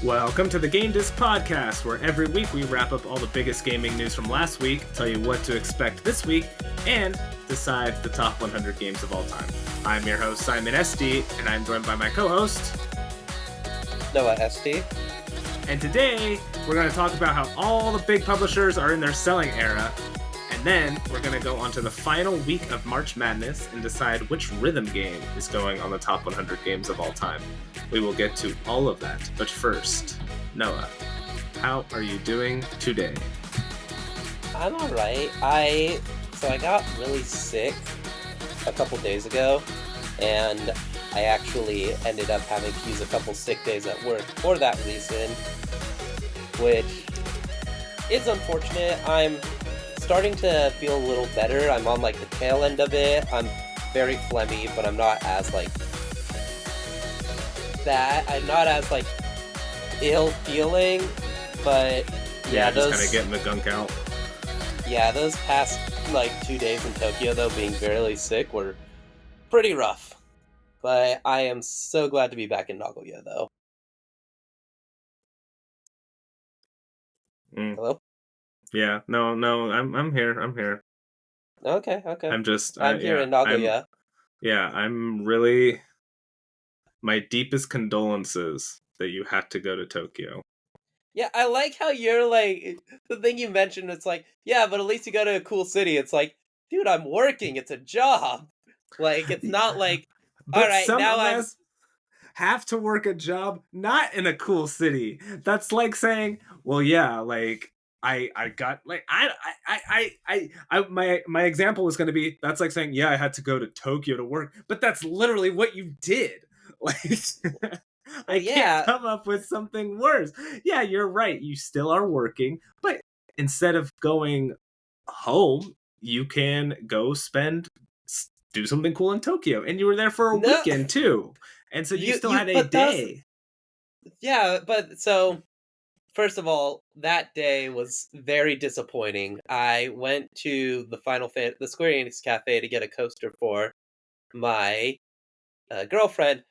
Welcome to the Game Disc Podcast, where every week we wrap up all the biggest gaming news from last week, tell you what to expect this week, and decide the top 100 games of all time. I'm your host, Simon SD, and I'm joined by my co-host, Noah SD. And today, we're going to talk about how all the big publishers are in their selling era, and then we're going to go on to the final week of March Madness and decide which rhythm game is going on the top 100 games of all time. We will get to all of that, but first, Noah, how are you doing today? I'm alright. I got really sick a couple days ago, and I actually ended up having to use a couple sick days at work for that reason, which is unfortunate. I'm starting to feel a little better. I'm on the tail end of it. I'm very phlegmy, but I'm not as that. I'm not as ill feeling, but yeah, just kind of getting the gunk out. Yeah, those past 2 days in Tokyo, though, being very sick were pretty rough. But I am so glad to be back in Nagoya, though. Hello? Yeah, no, I'm here. Okay. I'm here in Nagoya. I'm really... My deepest condolences that you had to go to Tokyo. Yeah, I like how you're the thing you mentioned, it's yeah, but at least you go to a cool city. It's dude, I'm working, it's a job. It's not but alright, some now of us have to work a job not in a cool city. That's like saying, well, yeah, I got my example was going to be, that's like saying, yeah, I had to go to Tokyo to work, but that's literally what you did. I can't come up with something worse. Yeah, you're right. You still are working, but instead of going home, you can go do something cool in Tokyo. And you were there for a weekend too. And so you still had a day. Yeah, but so first of all, that day was very disappointing. I went to the Square Enix Cafe to get a coaster for my girlfriend,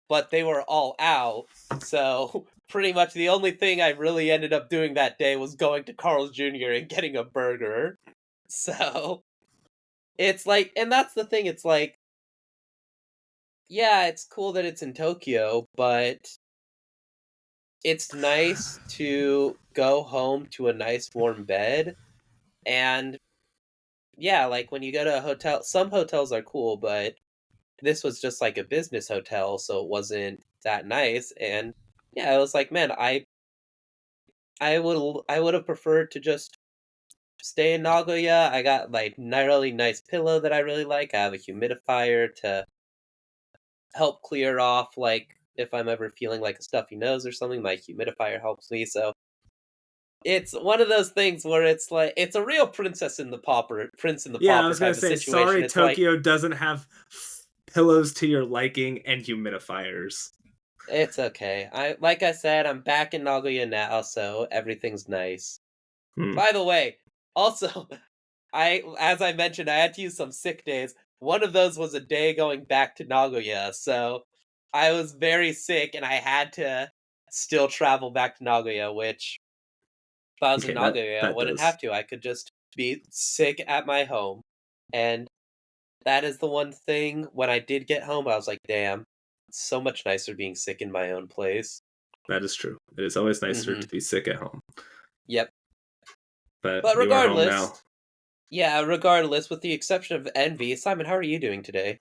but they were all out, so pretty much the only thing I really ended up doing that day was going to Carl's Jr. and getting a burger. So it's and that's the thing, it's yeah, it's cool that it's in Tokyo, but it's nice to go home to a nice warm bed. And yeah, when you go to a hotel, some hotels are cool, but this was just a business hotel, so it wasn't that nice. And yeah, I was man, I would have preferred to just stay in Nagoya. I got really nice pillow that I really like. I have a humidifier to help clear off if I'm ever feeling a stuffy nose or something. My humidifier helps me. So it's one of those things where it's it's a real prince in the pauper Yeah, I was gonna say, situation. Sorry, it's Tokyo doesn't have pillows to your liking and humidifiers. It's okay. I said, I'm back in Nagoya now, so everything's nice. By the way, also, as I mentioned, I had to use some sick days. One of those was a day going back to Nagoya, so I was very sick and I had to still travel back to Nagoya, which if I was in Nagoya, I wouldn't have to. I could just be sick at my home. And that is the one thing, when I did get home, I was damn, it's so much nicer being sick in my own place. That is true. It is always nicer to be sick at home. Yep. But regardless, regardless, with the exception of Envy, Simon, how are you doing today?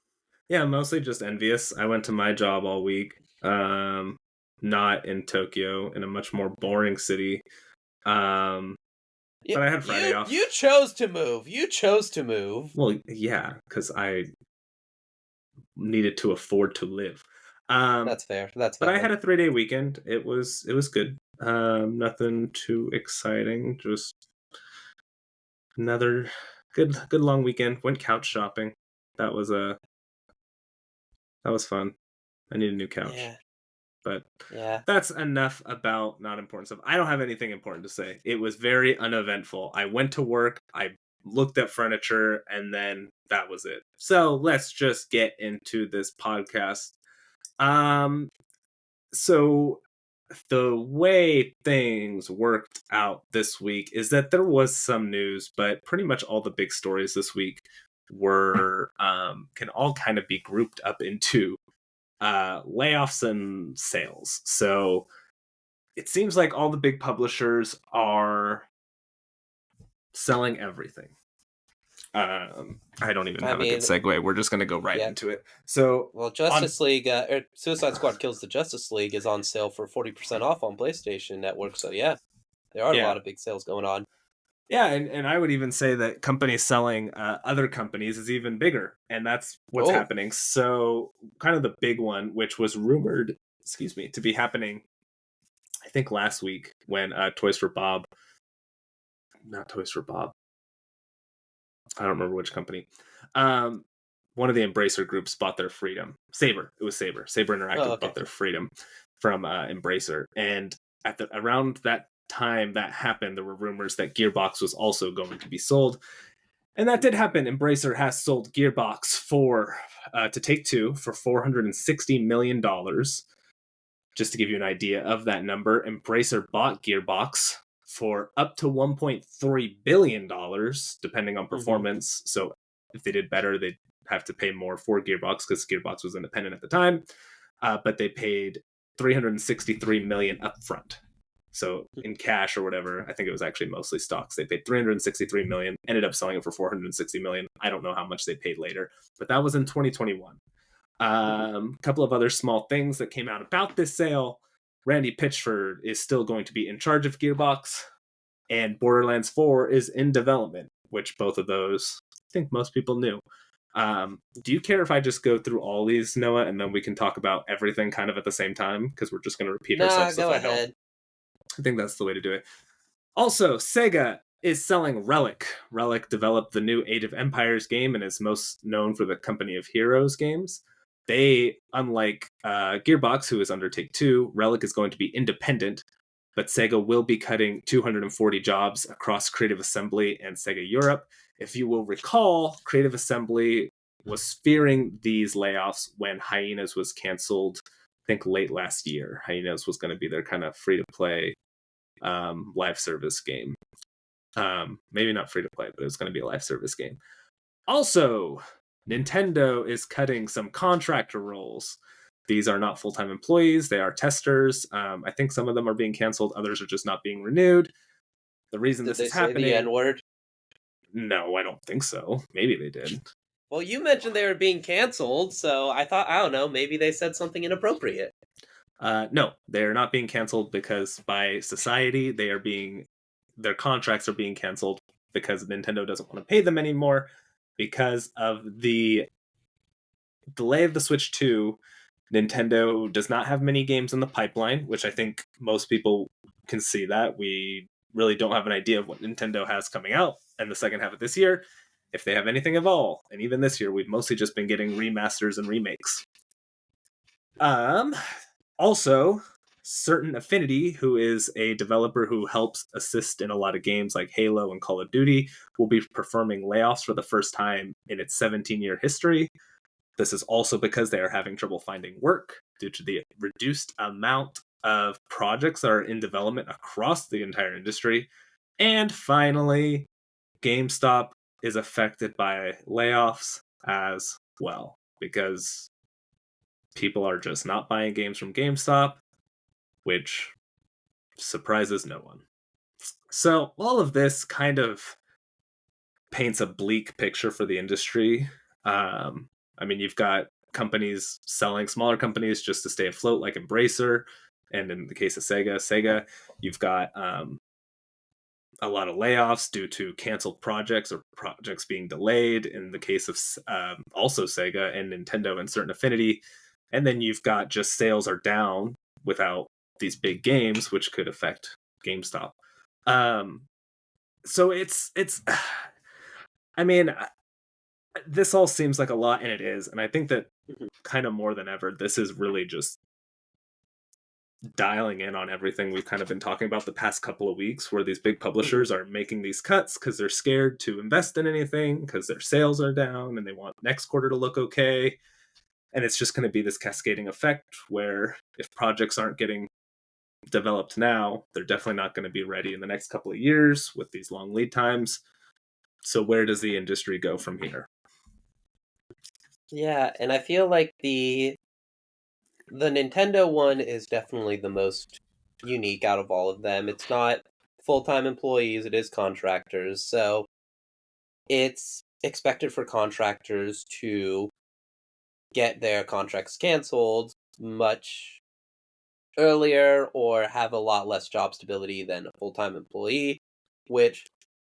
Yeah, mostly just envious. I went to my job all week, not in Tokyo, in a much more boring city. But I had Friday off. You chose to move. Well, yeah, because I needed to afford to live. That's fair. That's but I had a 3-day weekend. It was good. Nothing too exciting. Just another good long weekend. Went couch shopping. That was fun. I need a new couch. Yeah. But yeah, that's enough about not important stuff. I don't have anything important to say. It was very uneventful. I went to work, I looked at furniture, and then that was it. So let's just get into this podcast. So the way things worked out this week is that there was some news, but pretty much all the big stories this week were can all kind of be grouped up into layoffs and sales. So it seems like all the big publishers are selling everything. I don't even have a good segue. We're just going to go right into it. So, well, Justice League, Suicide Squad Kills the Justice League is on sale for 40% off on PlayStation Network. So yeah, there are a lot of big sales going on. Yeah, and I would even say that companies selling other companies is even bigger, and that's what's happening. So, kind of the big one, which was rumored, to be happening, I think last week when Toys for Bob, not Toys for Bob, I don't remember which company. One of the Embracer groups bought their freedom. Saber. It was Saber. Saber Interactive bought their freedom from Embracer. And around that time that happened, there were rumors that Gearbox was also going to be sold. And that did happen. Embracer has sold Gearbox to Take-Two for $460 million. Just to give you an idea of that number, Embracer bought Gearbox for up to $1.3 billion, depending on performance. Mm-hmm. So if they did better, they'd have to pay more for Gearbox because Gearbox was independent at the time. But they paid $363 million upfront. So in cash or whatever, I think it was actually mostly stocks. They paid $363 million, ended up selling it for $460 million. I don't know how much they paid later, but that was in 2021. A couple of other small things that came out about this sale. Randy Pitchford is still going to be in charge of Gearbox, and Borderlands 4 is in development, which both of those I think most people knew. Do you care if I just go through all these, Noah, and then we can talk about everything kind of at the same time? Because we're just going to repeat ourselves. Go ahead. I think that's the way to do it. Also, Sega is selling Relic. Relic developed the new Age of Empires game and is most known for the Company of Heroes games. They, unlike Gearbox, who is under Take-Two, Relic is going to be independent, but Sega will be cutting 240 jobs across Creative Assembly and Sega Europe. If you will recall, Creative Assembly was fearing these layoffs when Hyenas was canceled, I think late last year. Hyenas was going to be their kind of free-to-play live service game. Maybe not free-to-play, but it was going to be a live service game. Also, Nintendo is cutting some contractor roles. These are not full-time employees. They are testers. I think some of them are being canceled. Others are just not being renewed. The reason this is happening... Did they say the N-word? No, I don't think so. Maybe they did. Well, you mentioned they were being canceled, so I thought, I don't know, maybe they said something inappropriate. No, they're not being canceled because by society, their contracts are being canceled because Nintendo doesn't want to pay them anymore. Because of the delay of the Switch 2, Nintendo does not have many games in the pipeline, which I think most people can see that. We really don't have an idea of what Nintendo has coming out in the second half of this year, if they have anything at all. And even this year, we've mostly just been getting remasters and remakes. Also, Certain Affinity, who is a developer who helps assist in a lot of games like Halo and Call of Duty, will be performing layoffs for the first time in its 17-year history. This is also because they are having trouble finding work due to the reduced amount of projects that are in development across the entire industry. And finally, GameStop is affected by layoffs as well, because people are just not buying games from GameStop, which surprises no one. So all of this kind of paints a bleak picture for the industry. I mean, you've got companies selling, smaller companies just to stay afloat, like Embracer, and in the case of Sega, you've got a lot of layoffs due to canceled projects or projects being delayed. In the case of also Sega and Nintendo and Certain Affinity, and then you've got just sales are down without these big games, which could affect GameStop. So it's. I mean, this all seems like a lot, and it is. And I think that kind of more than ever, this is really just dialing in on everything we've kind of been talking about the past couple of weeks, where these big publishers are making these cuts because they're scared to invest in anything because their sales are down and they want next quarter to look okay. And it's just going to be this cascading effect where if projects aren't getting developed now, they're definitely not going to be ready in the next couple of years with these long lead times. So where does the industry go from here? Yeah, and I feel like the Nintendo one is definitely the most unique out of all of them. It's not full-time employees, it is contractors. So it's expected for contractors to get their contracts canceled much earlier or have a lot less job stability than a full-time employee, which,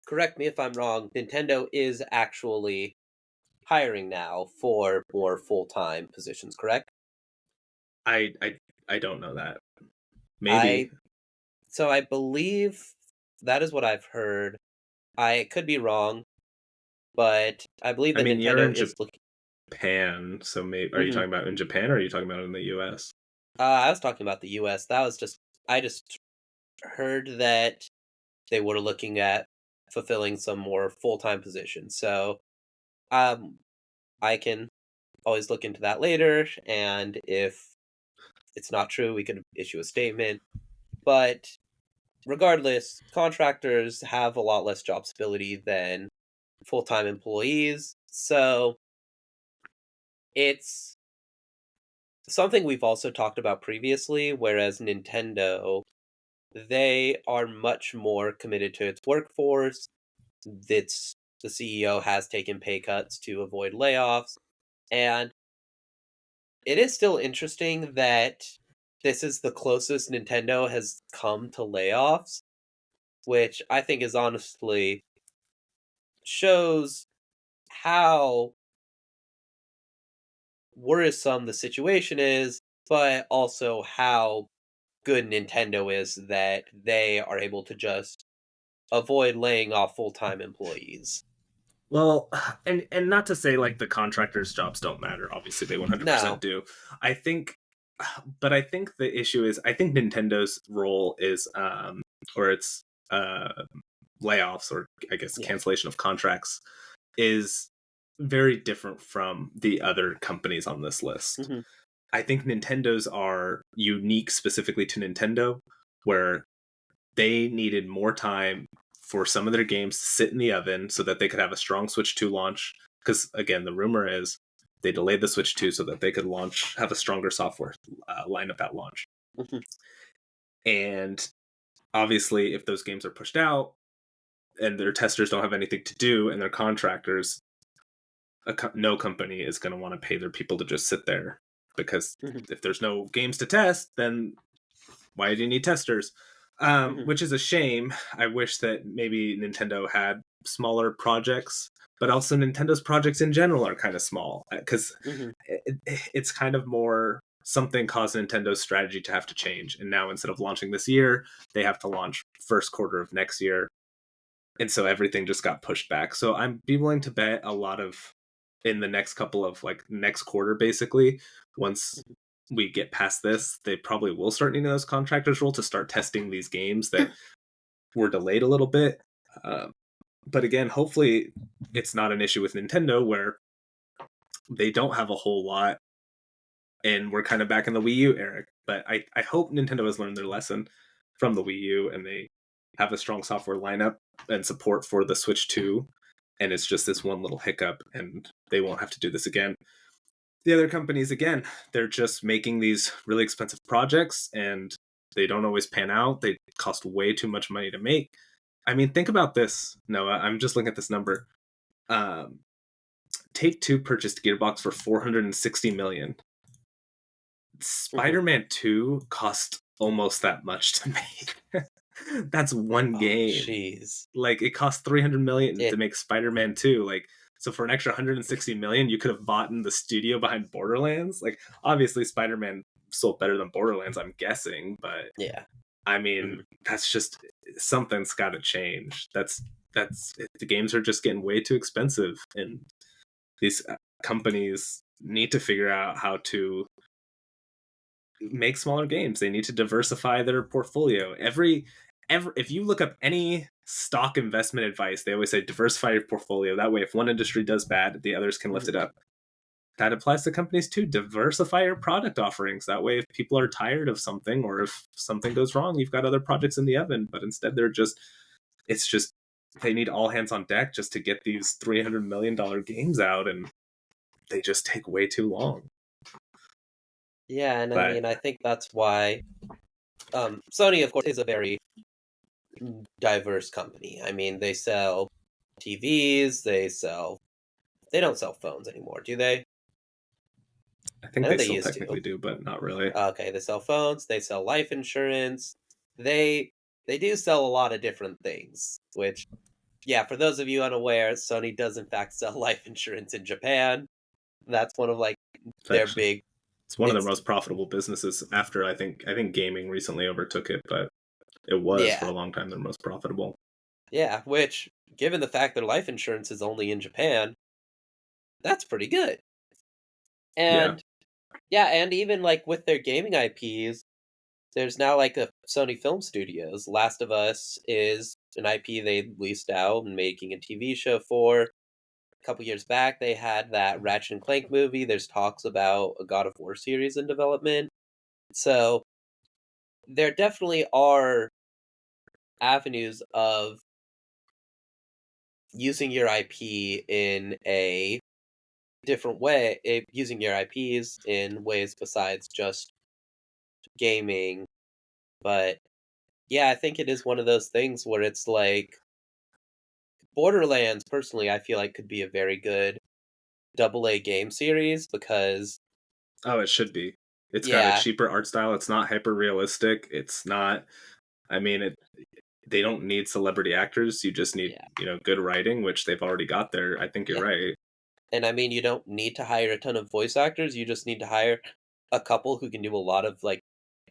correct me if I'm wrong, Nintendo is actually hiring now for more full-time positions, correct? I don't know that. Maybe. I so I believe that is what I've heard. I could be wrong, but I believe I that mean, you're Nintendo in is looking. Japan, so maybe are you Mhm. talking about in Japan or are you talking about in the US? I was talking about the U.S. That was just I just heard that they were looking at fulfilling some more full-time positions. So, um, I can always look into that later, and if it's not true, we could issue a statement. But regardless, contractors have a lot less job stability than full-time employees. So, it's something we've also talked about previously, whereas Nintendo, they are much more committed to its workforce. It's the CEO has taken pay cuts to avoid layoffs, and it is still interesting that this is the closest Nintendo has come to layoffs, which I think is honestly shows how worrisome the situation is, but also how good Nintendo is that they are able to just avoid laying off full-time employees. Well, and not to say like the contractors' jobs don't matter. Obviously, they 100% No. do. I think, but I think the issue is I think Nintendo's role is or its uh layoffs or I guess Yeah. cancellation of contracts is very different from the other companies on this list. Mhm. I think Nintendo's are unique specifically to Nintendo, where they needed more time for some of their games to sit in the oven so that they could have a strong Switch 2 launch. Because again, the rumor is they delayed the Switch 2 so that they could have a stronger software lineup at launch. Mhm. And obviously, if those games are pushed out and their testers don't have anything to do and their contractors, no company is going to want to pay their people to just sit there because Mhm. if there's no games to test, then why do you need testers? Mhm. Which is a shame. I wish that maybe Nintendo had smaller projects, but also Nintendo's projects in general are kind of small because Mhm. it's kind of more something caused Nintendo's strategy to have to change. And now instead of launching this year, they have to launch first quarter of next year. And so everything just got pushed back. So I'm be willing to bet a lot of in the next couple of like next quarter, basically, once Mhm. we get past this, they probably will start needing those contractors role to start testing these games that were delayed a little bit. Um, but again, hopefully it's not an issue with Nintendo where they don't have a whole lot and we're kind of back in the Wii U era. But I hope Nintendo has learned their lesson from the Wii U and they have a strong software lineup and support for the Switch 2. And it's just this one little hiccup and they won't have to do this again. The other companies, again, they're just making these really expensive projects and they don't always pan out. They cost way too much money to make. I mean, think about this, Noah. I'm just looking at this number. Um, Take Two purchased Gearbox for 460 million. Mhm. Spider-Man 2 cost almost that much to make. That's one Oh, game. jeez. Like it cost 300 million to It make Spider-Man 2. Like so for an extra 160 million, you could have bought in the studio behind Borderlands. Like obviously Spider-Man sold better than Borderlands, I'm guessing, but yeah. I mean, Mhm. that's just something's got to change. That's the games are just getting way too expensive and these companies need to figure out how to make smaller games. They need to diversify their portfolio. Every if you look up any stock investment advice, they always say diversify your portfolio. That way, if one industry does bad, the others can lift Mhm. it up. that applies to companies too. Diversify your product offerings. That way, if people are tired of something or if something goes wrong, you've got other projects in the oven. But instead, it's just, they need all hands on deck just to get these $300 million games out, and they just take way too long. Yeah, and I But mean, I think that's why Sony, of course, is a very diverse company. I mean, they sell TVs, they don't sell phones anymore, do they? I I think know they they still used to. technically do, but not really. Okay, they sell phones, they sell life insurance. They they do sell a lot of different things, which yeah, for those of you unaware, Sony does in fact sell life insurance in Japan. That's one of like It's their actually, big it's one of the it's most profitable businesses after I think gaming recently overtook it, but it was for yeah. a long time their most profitable. Yeah, which given the fact their life insurance is only in Japan, that's pretty good. Yeah. And yeah, and even like with their gaming IPs, there's now like a Sony Film Studios. Last of Us is an IP they leased out and making a TV show for. A couple years back, they had that Ratchet and Clank movie. There's talks about a God of War series in development. So there definitely are avenues of using your IP in a different way, using your IPs in ways besides just gaming. But yeah, I think it is one of those things where it's like Borderlands, personally, I feel like could be a very good double A game series because, Oh, it should be. It's got a yeah, cheaper art style. It's not hyper realistic. It's not. I mean, they don't need celebrity actors. You just need, yeah, good writing, which they've already got there. I think you're yeah. right. And I mean, you don't need to hire a ton of voice actors. You just need to hire a couple who can do a lot of like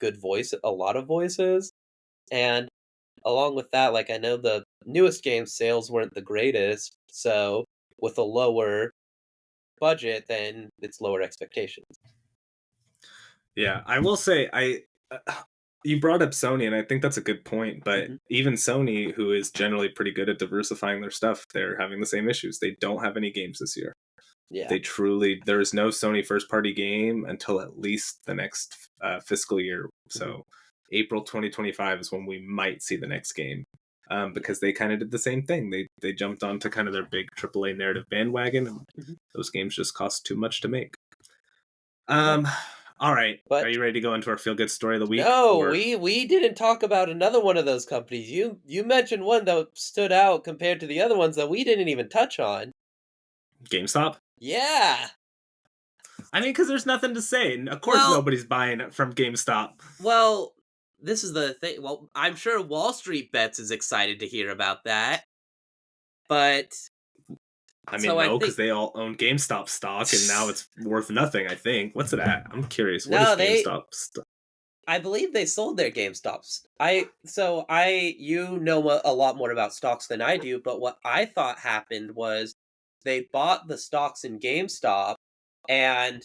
a lot of voices. And along with that, like I know the newest game sales weren't the greatest, so with a lower budget, then it's lower expectations. Yeah, I will say you brought up Sony, and I think that's a good point. But Hmm. even Sony, who is generally pretty good at diversifying their stuff, they're having the same issues. They don't have any games this year. Yeah. They truly, there is no Sony first party game until at least the next fiscal year. Hmm. So April 2025 is when we might see the next game. Yeah. Because they kind of did the same thing. They jumped onto kind of their big AAA narrative bandwagon, and Hmm. those games just cost too much to make. Yeah. Um, all right, are But you ready to go into our feel good story of the week, no, or we didn't talk about another one of those companies. You mentioned one that stood out compared to the other ones that we didn't even touch on. GameStop? Yeah. I mean, because there's nothing to say. Of course, Well, nobody's buying it from GameStop. well, this is the thing. Well, I'm sure Wall Street Bets is excited to hear about that. But I mean, so I no, because think they all own GameStop stock, and now it's worth nothing. I think. What's it at? I'm curious. What is no, they GameStop stock? I believe they sold their GameStops. You know a lot more about stocks than I do, but what I thought happened was they bought the stocks in GameStop and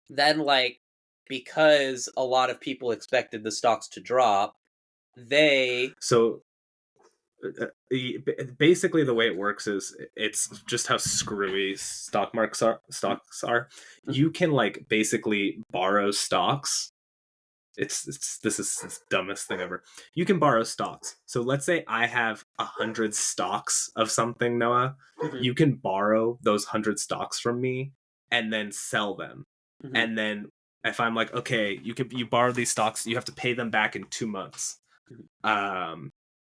then like because a lot of people expected the stocks to drop, they So basically, the way it works is it's just how screwy stocks are. Mhm, You can like basically borrow stocks. It's this is the dumbest thing ever. You can borrow stocks. So let's say I have 100 stocks of something, Noah. mhm, You can borrow those 100 stocks from me and then sell them. mhm, And then if I'm like, okay, you borrow these stocks, you have to pay them back in 2 months. mhm, Um,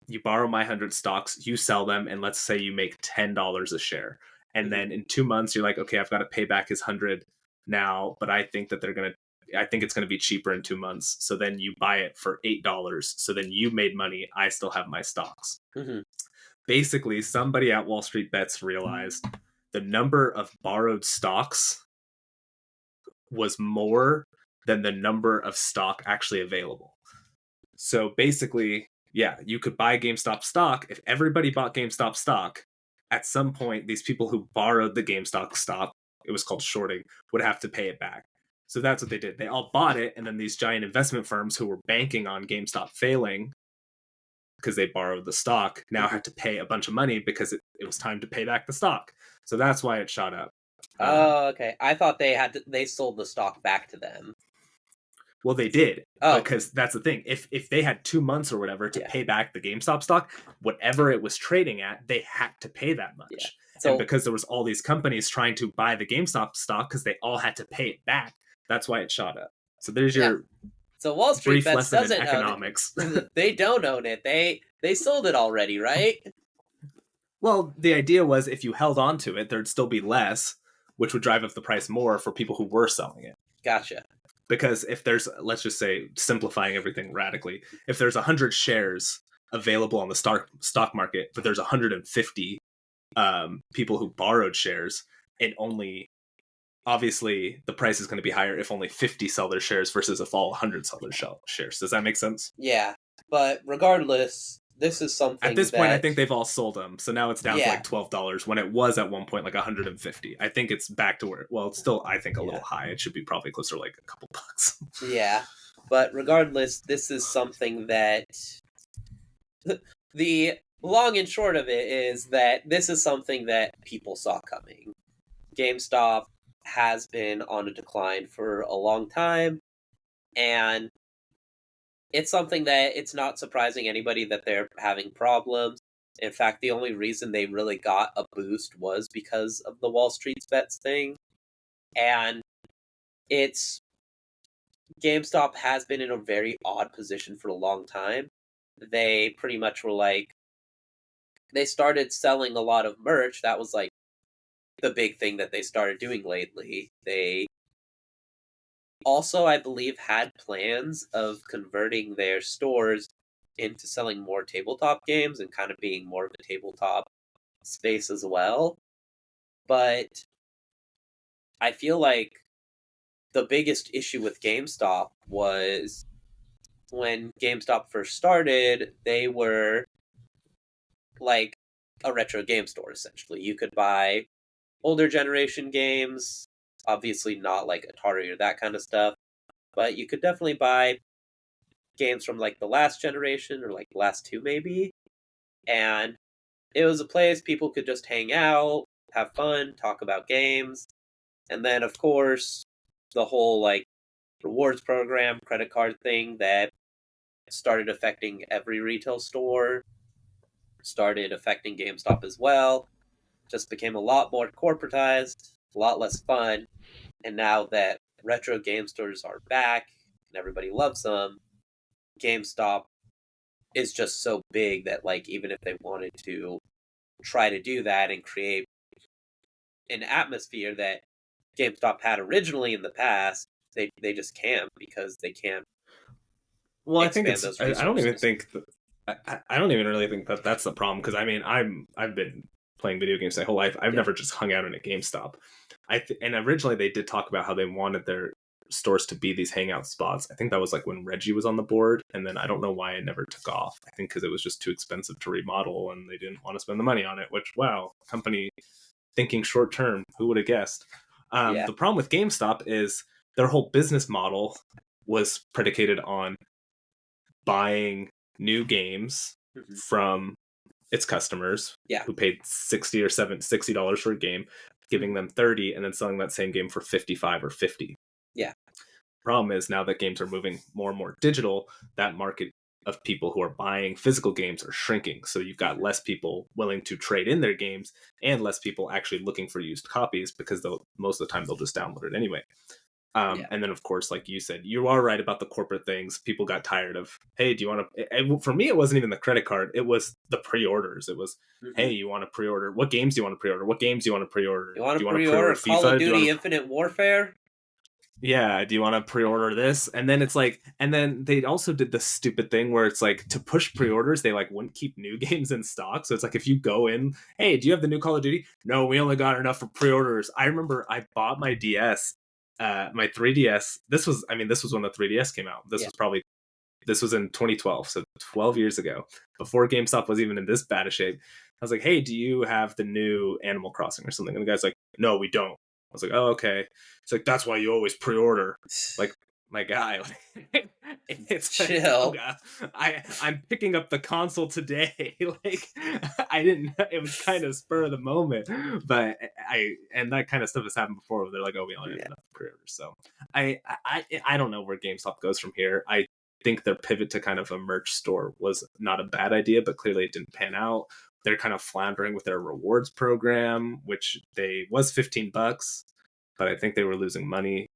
you borrow my 100 stocks, you sell them, and let's say you make $10 a share. And mhm, then in 2 months, you're like, okay, I've got to pay back his 100 now, but I think it's gonna be cheaper in 2 months. So then you buy it for $8. So then you made money. I still have my stocks. mhm, Basically, somebody at Wall Street Bets realized the number of borrowed stocks was more than the number of stock actually available. So basically, yeah, you could buy GameStop stock. If everybody bought GameStop stock, at some point, these people who borrowed the GameStop stock, it was called shorting, would have to pay it back. So that's what they did. They all bought it, and then these giant investment firms who were banking on GameStop failing because they borrowed the stock now mhm. had to pay a bunch of money because it was time to pay back the stock. So that's why it shot up. Oh, okay. I thought they sold the stock back to them. Well, they did, Oh, because that's the thing. If they had 2 months or whatever to yeah, pay back the GameStop stock, whatever it was trading at, they had to pay that yeah. much. And So because there was all these companies trying to buy the GameStop stock because they all had to pay it back, that's why it shot up. So there's yeah. your So Wall Street brief Bets lesson in doesn't own economics. it. They don't own it. They sold it already, right? Well, the idea was if you held on to it, there'd still be less, which would drive up the price more for people who were selling it. Gotcha. Because if there's, let's just say, simplifying everything radically, if there's 100 shares available on the stock market, but there's 150 people who borrowed shares, and only, obviously the price is going to be higher if only 50 sell their shares versus if all 100 sell their shares. Does that make sense? Yeah, but regardless, this is At something this point, I that think they've all sold them, so now it's down to yeah, like $12 when it was at one point like 150. I think it's back to where, well, it's still, I think, a yeah, little high. It should be probably closer to like a couple bucks. yeah. But regardless, this is something that the long and short of it is that this is something that people saw coming. GameStop has been on a decline for a long time, and it's something that it's not surprising anybody that they're having problems. In fact, the only reason they really got a boost was because of the Wall Street Bets thing. And it's GameStop has been in a very odd position for a long time. They pretty much were like, they started selling a lot of merch. That was like the big thing that they started doing lately. They also, I believe, had plans of converting their stores into selling more tabletop games and kind of being more of a tabletop space as well. But I feel like the biggest issue with GameStop was when GameStop first started, they were like a retro game store essentially. You could buy older generation games, obviously not like Atari or that kind of stuff, but you could definitely buy games from like the last generation or like the last two maybe. And it was a place people could just hang out, have fun, talk about games. And then of course, the whole like rewards program, credit card thing that started affecting every retail store, started affecting GameStop as well. Just became a lot more corporatized, a lot less fun. And now that retro game stores are back and everybody loves them, GameStop is just so big that like even if they wanted to try to do that and create an atmosphere that GameStop had originally in the past, they just can't because they can't Well, I think expand it's. those I don't even resources. think. I don't even really think that that's the problem, because I mean I've been playing video games my whole life. I've Yeah. never just hung out in a GameStop. And originally they did talk about how they wanted their stores to be these hangout spots. I think that was like when Reggie was on the board, and then I don't know why it never took off. I think because it was just too expensive to remodel, and they didn't want to spend the money on it. Which, wow, company thinking short term. Who would have guessed? Yeah. The problem with GameStop is their whole business model was predicated on buying new games Mhm. from its customers Yeah. who paid $60 for a game, giving them 30 and then selling that same game for 55 or 50. Yeah. Problem is, now that games are moving more and more digital, that market of people who are buying physical games are shrinking. So you've got Mhm. less people willing to trade in their games and less people actually looking for used copies, because they'll, most of the time they'll just download it anyway. Yeah. And then, of course, like you said, you are right about the corporate things. People got tired of, hey, do you want to? For me, it wasn't even the credit card; it was the pre-orders. It was, hey, Mhm. you want to pre-order? What games do you want to pre-order? What games do you want to pre-order? You want Do to you want to pre-order pre-order Call of FIFA? Do you Duty want to? Infinite Warfare? Yeah, do you want to pre-order this? And then it's like, and then they also did this stupid thing where it's like, to push pre-orders, they like wouldn't keep new games in stock. So it's like, if you go in, hey, do you have the new Call of Duty? No, we only got enough for pre-orders. I remember I bought my DS, my 3DS. This was when the 3DS came out. Yeah. This was in 2012, so 12 years ago, before GameStop was even in this bad of shape. I was like, hey, do you have the new Animal Crossing or something? And the guy's like, no, we don't. I was like, oh, okay. It's like, that's why you always pre-order. Like, my guy, it's like, oh Chill. god, I'm picking up the console today. Like, I didn't. It was kind of spur of the moment, but and that kind of stuff has happened before. Where they're like, oh, we only have Yeah. enough pre-orders. So I don't know where GameStop goes from here. I think their pivot to kind of a merch store was not a bad idea, but clearly it didn't pan out. They're kind of floundering with their rewards program, which they was $15, but I think they were losing money.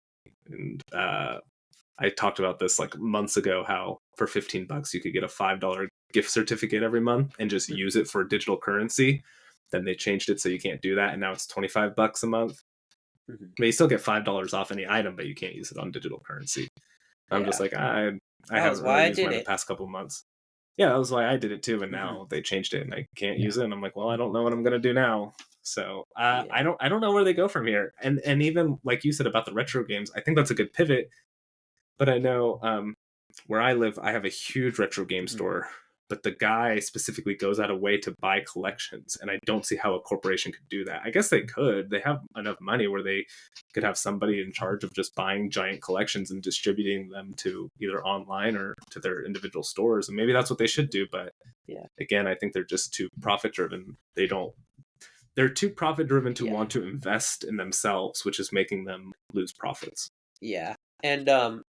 And I talked about this like months ago, how for $15 you could get a $5 gift certificate every month and just use it for digital currency. Then they changed it so you can't do that, and now it's $25 a month. Mhm. But you still get $5 off any item, but you can't use it on digital currency. I'm just Yeah. like, I That was haven't why really I used did mine the it. past couple months. Yeah, that was why I did it too, and Mhm. now they changed it and I can't Yeah. use it. And I'm like, well, I don't know what I'm gonna do now. So Yeah. I don't know where they go from here. And even like you said about the retro games, I think that's a good pivot. But I know where I live, I have a huge retro game Mhm. store, but the guy specifically goes out of way to buy collections, and I don't see how a corporation could do that. I guess they could. They have enough money where they could have somebody in charge of just buying giant collections and distributing them to either online or to their individual stores, and maybe that's what they should do. But Yeah. again, I think they're just too profit driven. They're too profit driven to Yeah. want to invest in themselves, which is making them lose profits. Yeah. And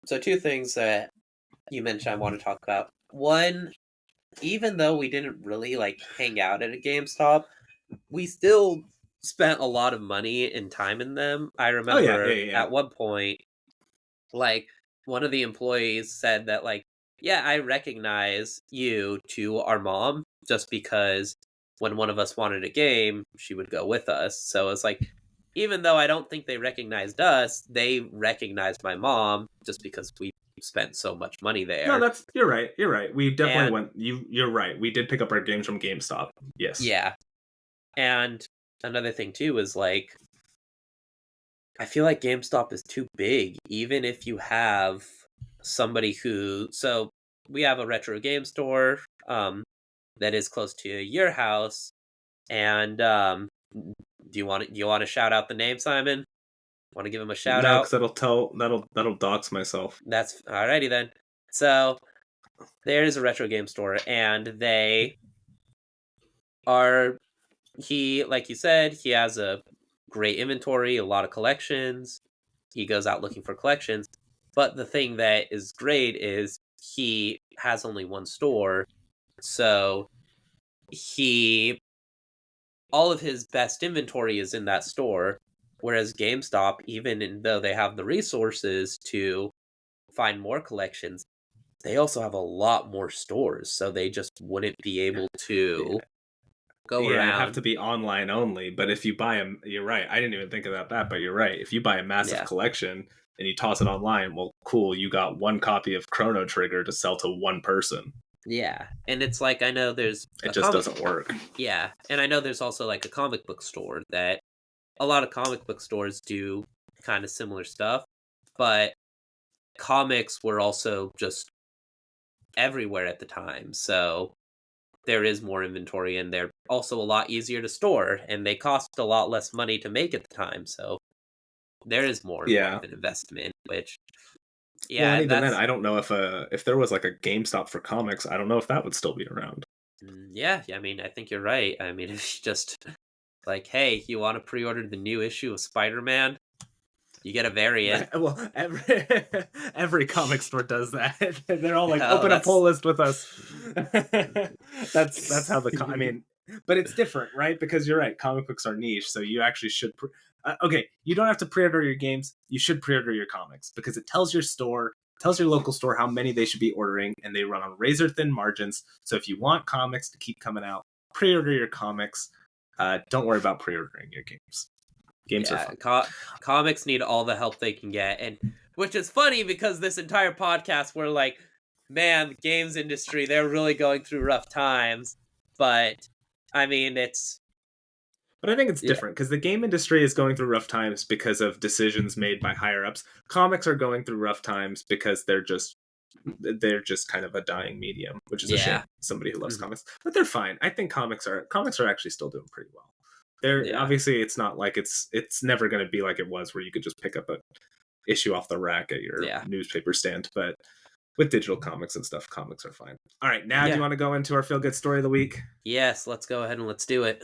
so two things that you mentioned I want to talk about. One, even though we didn't really like hang out at a GameStop, we still spent a lot of money and time in them. I Oh yeah, yeah, remember yeah, yeah. at one point, like, one of the employees said that, like, yeah, I recognize you to our mom just because when one of us wanted a game, she would go with us. So it's like, even though I don't think they recognized us, they recognized my mom just because we spent so much money No, there. that's you're right. You're right. We definitely And went. You're right. We did pick up our games from GameStop. Yes. yeah. And another thing too is like, I feel like GameStop is too big, even if you have somebody who. So we have a retro game store that is close to your house, and do you want to shout out the name, Simon? Want to give him a shout No, out? because that'll dox myself. That's alrighty then. So there is a retro game store, and they are he like you said, he has a great inventory, a lot of collections. He goes out looking for collections. But the thing that is great is he has only one store, so he all of his best inventory is in that store. Whereas GameStop, though they have the resources to find more collections, they also have a lot more stores, so they just wouldn't be able to go Yeah, it'd have around. to be online only. But if you buy them, you're right. I didn't even think about that, but you're right. If you buy a massive Yeah, collection and you toss it online, well, cool. You got one copy of Chrono Trigger to sell to one person. yeah, and it's like I know there's It a just comic. doesn't work. Yeah, and I know there's also like a comic book store that a lot of comic book stores do kind of similar stuff, but comics were also just everywhere at the time. So there is more inventory and they're also a lot easier to store and they cost a lot less money to make at the time. So there is more and more Yeah. of an investment, which Well, and yeah, even then, that's I don't know if there was like a GameStop for comics. I don't know if that would still be around. yeah, I mean, I think you're right. I mean, it's just like, hey, you want to pre-order the new issue of Spider-Man? You get a variant. Well, every comic store does that. They're all like, Oh, open a that's poll list with us. That's how I mean, but it's different, right? Because you're right, comic books are niche, so you actually should. Okay, you don't have to pre-order your games. You should pre-order your comics because it tells your store, tells your local store how many they should be ordering, and they run on razor thin margins. So if you want comics to keep coming out, pre-order your comics. Don't worry about pre-ordering your games. Games are yeah, fun. comics need all the help they can get, and which is funny because this entire podcast we're like, man, the games industry, they're really going through rough times. But I mean, it's But I think it's yeah, different because the game industry is going through rough times because of decisions made by higher ups. Comics are going through rough times because they're just kind of a dying medium, which is a shame. yeah, Somebody who loves mhm, comics, but they're fine. I think comics are actually still doing pretty well. They're yeah, obviously it's not like it's never going to be like it was where you could just pick up a issue off the rack at your Yeah. newspaper stand. But with digital comics and stuff, comics are fine. All right, now do you Yeah. want to go into our feel good story of the week? Yes, let's go ahead and let's do it.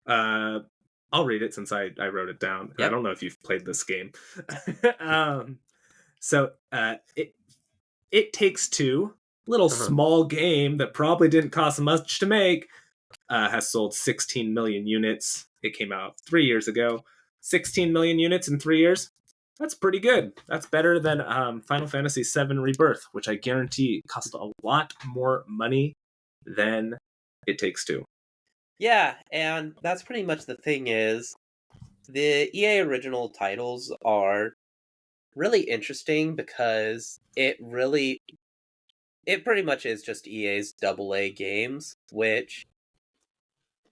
Uh, I'll read it since I wrote it down. I Yep. don't know if you've played this game. um, it takes two. Little Uh-huh. small game that probably didn't cost much to make. Has sold 16 million units. It came out 3 years ago. 16 million units in 3 years. That's pretty good. That's better than Final Fantasy VII Rebirth, which I guarantee cost a lot more money than It Takes Two. Yeah, and that's pretty much the thing is the EA original titles are really interesting because it pretty much is just EA's AA games, which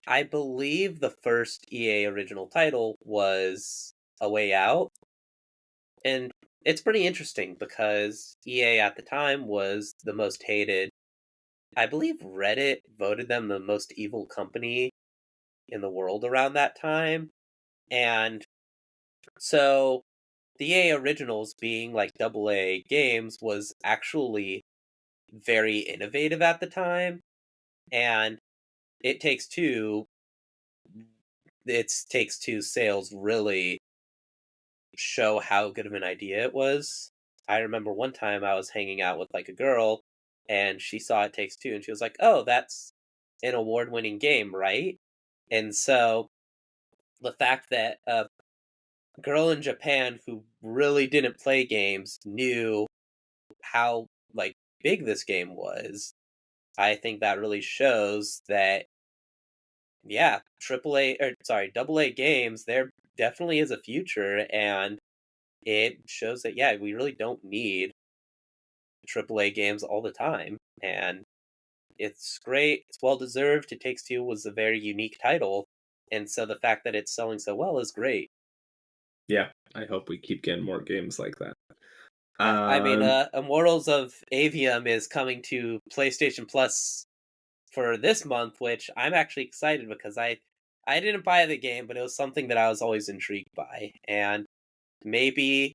I believe the first EA original title was A Way Out. And it's pretty interesting because EA at the time was the most hated. I believe Reddit voted them the most evil company in the world around that time. And so the EA originals being like AA games was actually very innovative at the time. And it takes two Takes Two sales really show how good of an idea it was. I remember one time I was hanging out with like a girl and she saw It Takes Two and she was like, "Oh, that's an award-winning game, right?" And so the fact that a girl in Japan who really didn't play games knew how like big this game was, I think that really shows that yeah, AA games, there definitely is a future and it shows that yeah, we really don't need AAA games all the time, and it's great. It's well deserved. It Takes Two was a very unique title, and so the fact that it's selling so well is great. Yeah, I hope we keep getting more games like that. Yeah, I mean, Um, Immortals of Avium is coming to PlayStation Plus for this month, which I'm actually excited because I didn't buy the game, but it was something that I was always intrigued by, and maybe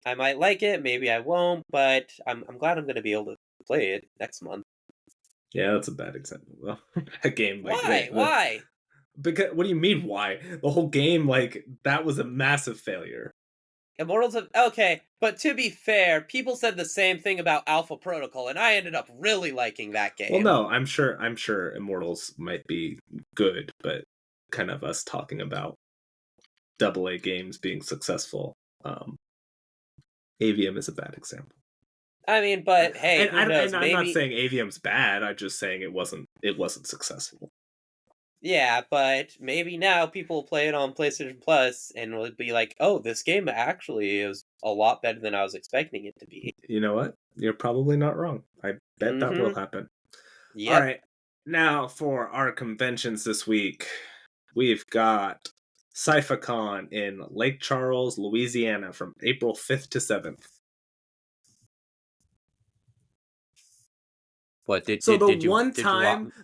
I might like it, maybe I won't, but I'm glad I'm going to be able to play it next month. yeah, that's a bad example. Well, a game like Why? Why? because what do you mean why? The whole game like that was a massive failure. Immortals of okay, but to be fair, people said the same thing about Alpha Protocol, and I ended up really liking that Well, game. no, I'm sure Immortals might be good, but kind of us talking about AA games being successful. Um, Avium is a bad example. I mean, but hey, who knows? And I'm not Maybe saying Avium's bad. I'm just saying it wasn't successful. yeah, but maybe now people will play it on PlayStation Plus and will be like, "Oh, this game actually is a lot better than I was expecting it to be." You know what? You're probably not wrong. I bet that will Mm-hmm. happen. All Yep. right. Now for our conventions this week, we've got SciFicon in Lake Charles, Louisiana from April 5th to 7th. What So did you want?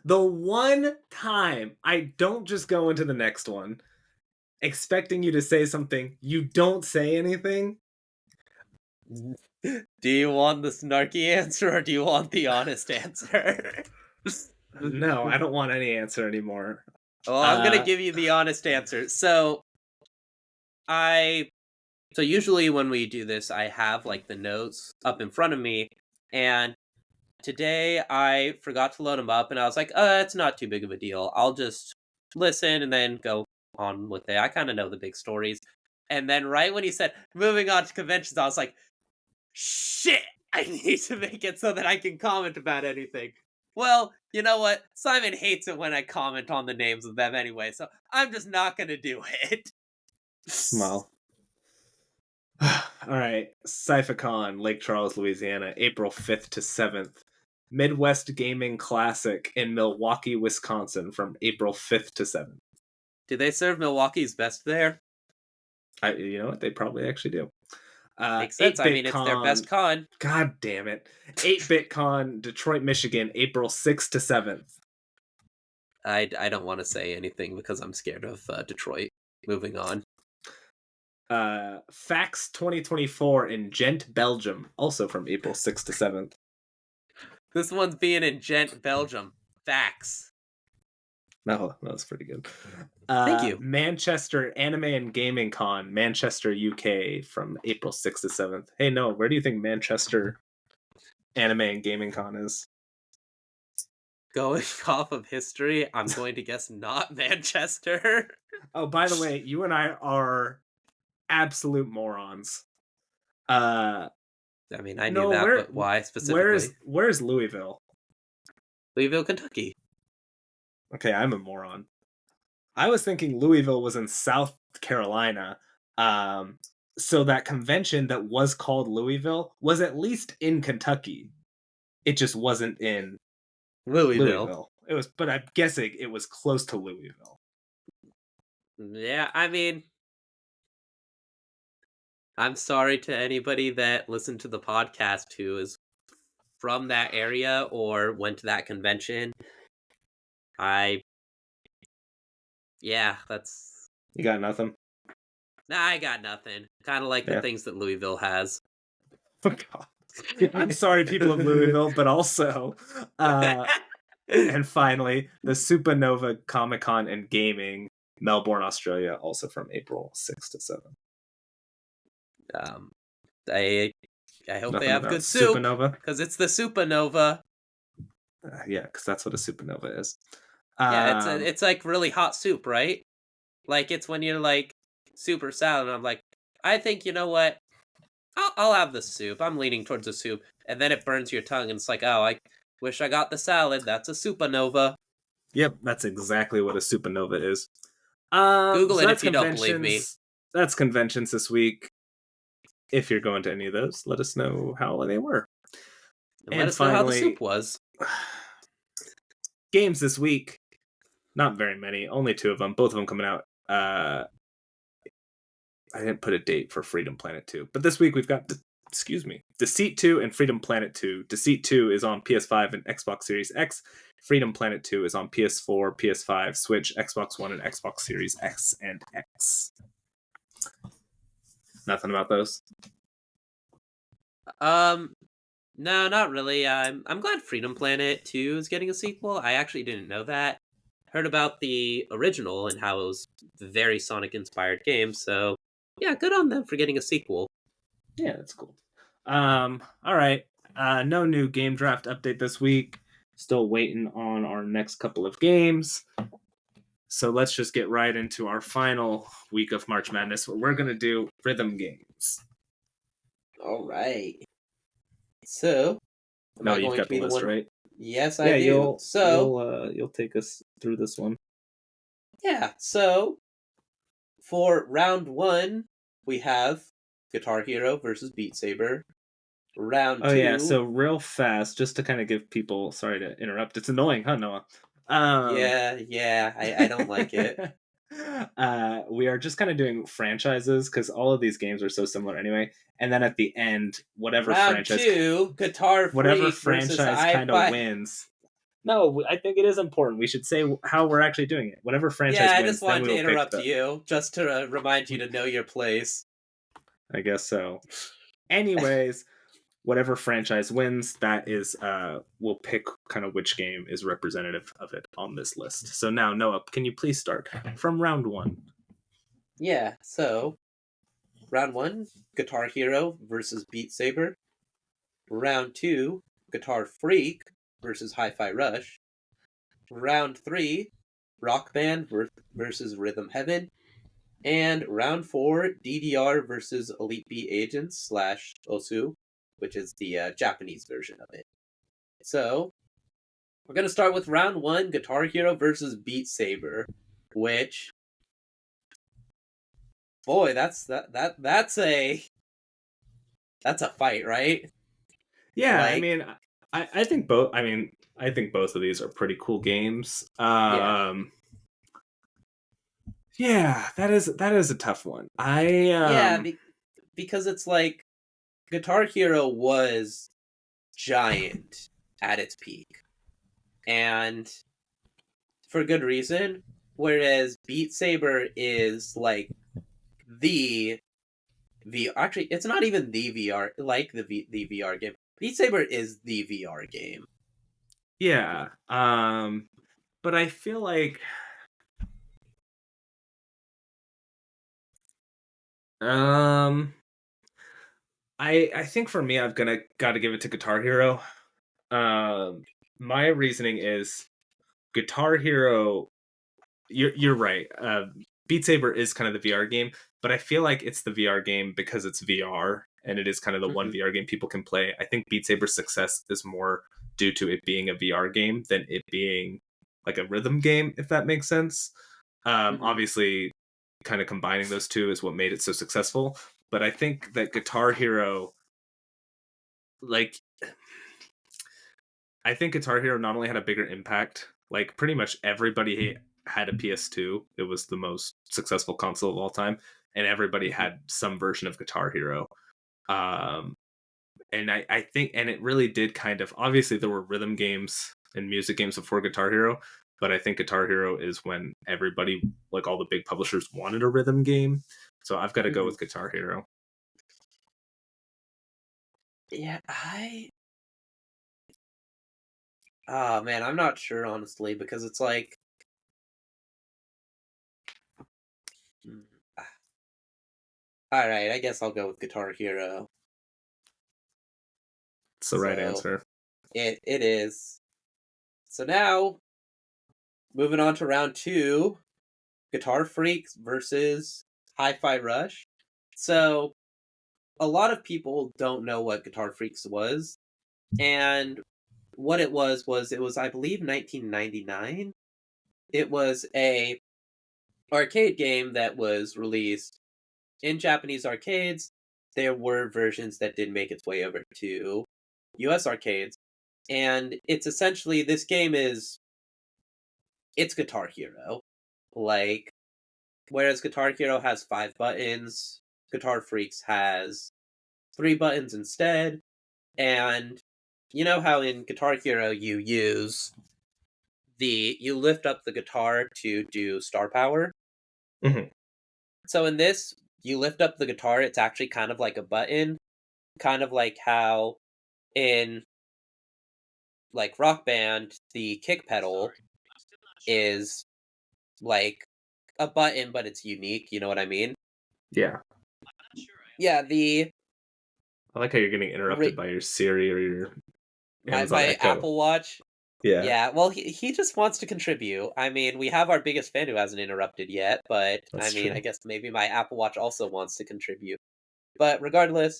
the one time I don't just go into the next one expecting you to say something, you don't say anything. Do you want the snarky answer or do you want the honest answer? No, I don't want any answer anymore. Well, I'm gonna Uh give you the honest answer. I so usually when we do this, I have like the notes up in front of me, and today I forgot to load them up, and I was like, it's not too big of a deal. I'll just listen and then go on with it. I kind of know the big stories. And then right when he said moving on to conventions, I was like, shit, I need to make it so that I can comment about anything. Well, you know what? Simon hates it when I comment on the names of them anyway, so I'm just not gonna do it. well. All right. SciFicon, Lake Charles, Louisiana, April 5th to 7th. Midwest Gaming Classic in Milwaukee, Wisconsin from April 5th to 7th. Do they serve Milwaukee's best there? You know what? They probably actually do. Makes sense. 8 I Bit mean, it's their best Con. con. God damn it. 8-Bit Con, Detroit, Michigan, April 6th to 7th. I don't want to say anything because I'm scared of Detroit. Moving on. FAX 2024 in Gent, Belgium, also from April 6th to 7th. This one's being in Gent, Belgium. Facts. No, that's pretty good. Thank you. Manchester Anime and Gaming Con, Manchester, UK, from April 6th to 7th. Hey, Noah, where do you think Manchester Anime and Gaming Con is? Going off of history, I'm going to guess not Manchester. Oh, by the way, you and I are absolute morons. I mean, I knew no, that, but why specifically? Where's Louisville? Louisville, Kentucky. Okay, I'm a moron. I was thinking Louisville was in South Carolina. So that convention that was called Louisville was at least in Kentucky. It just wasn't in Louisville. It was, but I'm guessing it was close to Louisville. Yeah, I mean, I'm sorry to anybody that listened to the podcast who is from that area or went to that convention. That's... You got nothing? Nah, I got nothing. Kind of like the things that Louisville has. Oh, God. I'm sorry, people of Louisville, but also, and finally, the Supernova Comic Con and Gaming, Melbourne, Australia, also from April 6th to 7th. I hope Nothing they have good soup, Supernova, because it's the Supernova. Yeah, because that's what a supernova is. Yeah, it's like really hot soup, right? Like it's when you're like super salad, and I'm like, I think, you know what? I'll have the soup. I'm leaning towards the soup, and then it burns your tongue, and it's like, oh, I wish I got the salad. That's a supernova. Yep, that's exactly what a supernova is. Google so it if you don't believe me. That's conventions this week. If you're going to any of those, let us know how they were. And let us know how the soup was. Games this week. Not very many. Only 2 of them. Both of them coming out. I didn't put a date for Freedom Planet 2. But this week we've got, Deceit 2 and Freedom Planet 2. Deceit 2 is on PS5 and Xbox Series X. Freedom Planet 2 is on PS4, PS5, Switch, Xbox One, and Xbox Series X and X. Nothing about those? No, not really. I'm glad Freedom Planet 2 is getting a sequel. I actually didn't know that. Heard about the original and how it was a very Sonic-inspired game, so yeah, good on them for getting a sequel. Yeah, that's cool. All right. No new game draft update this week. Still waiting on our next couple of games. So let's just get right into our final week of March Madness, where we're going to do rhythm games. All right. So, no, you've got the list, right? Yes, I do. You'll take us through this one. Yeah. So, for round 1, we have Guitar Hero versus Beat Saber. Round 2. Oh yeah. So real fast, just to kind of give people. Sorry to interrupt. It's annoying, huh, Noah? Yeah. I don't like it. We are just kind of doing franchises because all of these games are so similar anyway. And then at the end, whatever round franchise, 2, Guitar Freak whatever franchise kind of wins. No, I think it is important. We should say how we're actually doing it. Whatever franchise wins. Yeah, I just wanted to interrupt you just to remind you to know your place. I guess so. Anyways, whatever franchise wins, that is, we'll pick kind of which game is representative of it on this list. So now, Noah, can you please start from round 1? Yeah, so round 1, Guitar Hero versus Beat Saber. Round 2, Guitar Freak versus Hi-Fi Rush. Round 3, Rock Band versus Rhythm Heaven. And round 4, DDR versus Elite Beat Agents / Osu, which is the Japanese version of it. So, we're going to start with round 1, Guitar Hero versus Beat Saber, which, boy, that's a fight, right? Yeah, I mean, I think both. I mean, I think both of these are pretty cool games. Yeah, that is a tough one. Because it's like Guitar Hero was giant at its peak, and for good reason. Whereas Beat Saber is like the V. Actually, it's not even the VR like the VR game. Beat Saber is the VR game. Yeah. But I feel like um I think for me I've gonna gotta give it to Guitar Hero. Um my reasoning is Guitar Hero, you're right. Beat Saber is kind of the VR game, but I feel like it's the VR game because it's VR and it is kind of the one Hmm. VR game people can play. I think Beat Saber's success is more due to it being a VR game than it being like a rhythm game, if that makes sense. Hmm. Obviously, kind of combining those two is what made it so successful. But I think that Guitar Hero, like, I think Guitar Hero not only had a bigger impact, like pretty much everybody had a PS2. It was the most successful console of all time, and everybody Hmm. had some version of Guitar Hero. Um, and I think, and it really did kind of, obviously there were rhythm games and music games before Guitar Hero, but I think Guitar Hero is when everybody, like all the big publishers, wanted a rhythm game. So I've got to go Hmm. with Guitar Hero. Yeah, I. Oh man, I'm not sure honestly because it's like. mm, All right, I guess I'll go with Guitar Hero. It's the right So answer. it is. So now moving on to round two, Guitar Freaks versus Hi-Fi Rush. So a lot of people don't know what Guitar Freaks was, and what it was I believe 1999. It was a arcade game that was released in Japanese arcades. There were versions that did make its way over to US arcades, and it's essentially this game is it's Guitar Hero. Like whereas Guitar Hero has 5 buttons, Guitar Freaks has 3 buttons instead. And you know how in Guitar Hero you lift up the guitar to do star power? Mhm. So in this, you lift up the guitar, it's actually kind of like a button, kind of like how in like Rock Band, the kick pedal is like a button, but it's unique, you know what I mean? Yeah. Yeah, the I like how you're getting interrupted ri- by your Siri or your Amazon my Echo. Apple Watch. Yeah, Yeah, well, he just wants to contribute. I mean, we have our biggest fan who hasn't interrupted yet, but I that's mean, I true. guess maybe my Apple Watch also wants to contribute. But regardless,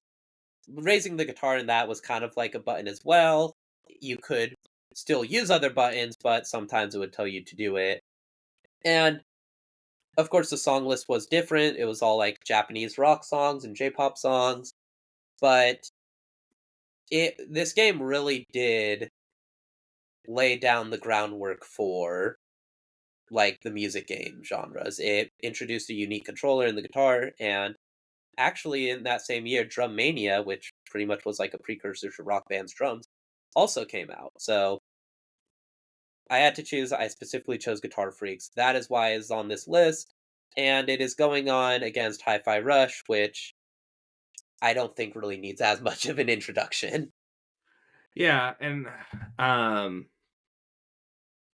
raising the guitar in that was kind of like a button as well. You could still use other buttons, but sometimes it would tell you to do it. And of course, the song list was different. It was all like Japanese rock songs and J-pop songs, but it this game really did lay down the groundwork for like the music game genres. It introduced a unique controller in the guitar, and actually in that same year, Drum Mania, which pretty much was like a precursor to Rock Band's drums, also came out. So I had to choose. I specifically chose Guitar Freaks. That is why it's on this list, and it is going on against Hi-Fi Rush, which I don't think really needs as much of an introduction. Yeah, and um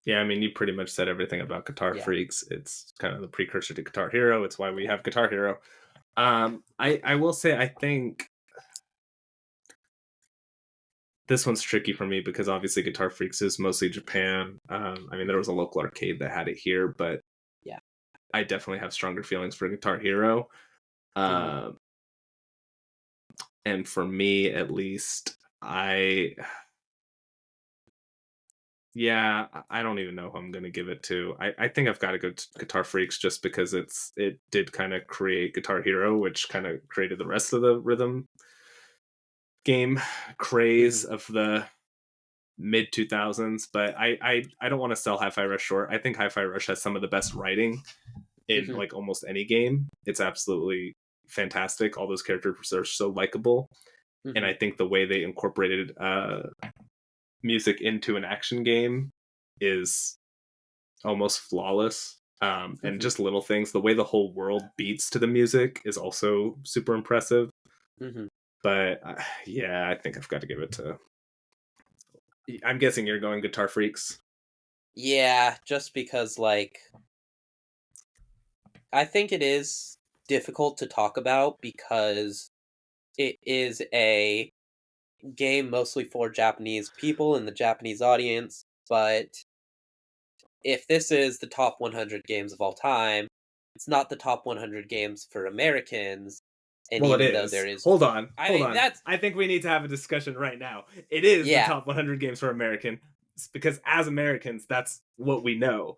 yeah, I mean you pretty much said everything about Guitar Yeah. Freaks. It's kind of the precursor to Guitar Hero. It's why we have Guitar Hero. I will say I think this one's tricky for me because obviously Guitar Freaks is mostly Japan. I mean there was a local arcade that had it here, but Yeah. I definitely have stronger feelings for Guitar Hero. Hmm. Um and for me at least, I yeah, I don't even know who I'm gonna give it to. I think I've got to go to Guitar Freaks just because it did kind of create Guitar Hero, which kind of created the rest of the rhythm game craze Hmm. of the mid 2000s. But I don't want to sell Hi-Fi Rush short. I think Hi-Fi Rush has some of the best writing in Hmm. like almost any game. It's absolutely fantastic. All those characters are so likable, and Hmm. I think the way they incorporated music into an action game is almost flawless. And Mhm. just little things. The way the whole world beats to the music is also super impressive. Mhm. But yeah, I think I've got to give it to. I'm guessing you're going Guitar Freaks. Yeah, just because, like, I think it is difficult to talk about because it is a game mostly for Japanese people and the Japanese audience, but if this is the top 100 games of all time, it's not the top 100 games for Americans. And Well, it even though is. there is, Hold on, I hold mean, on. that's, I think we need to have a discussion right now. It is the yeah, top 100 games for American because as Americans, that's what we know.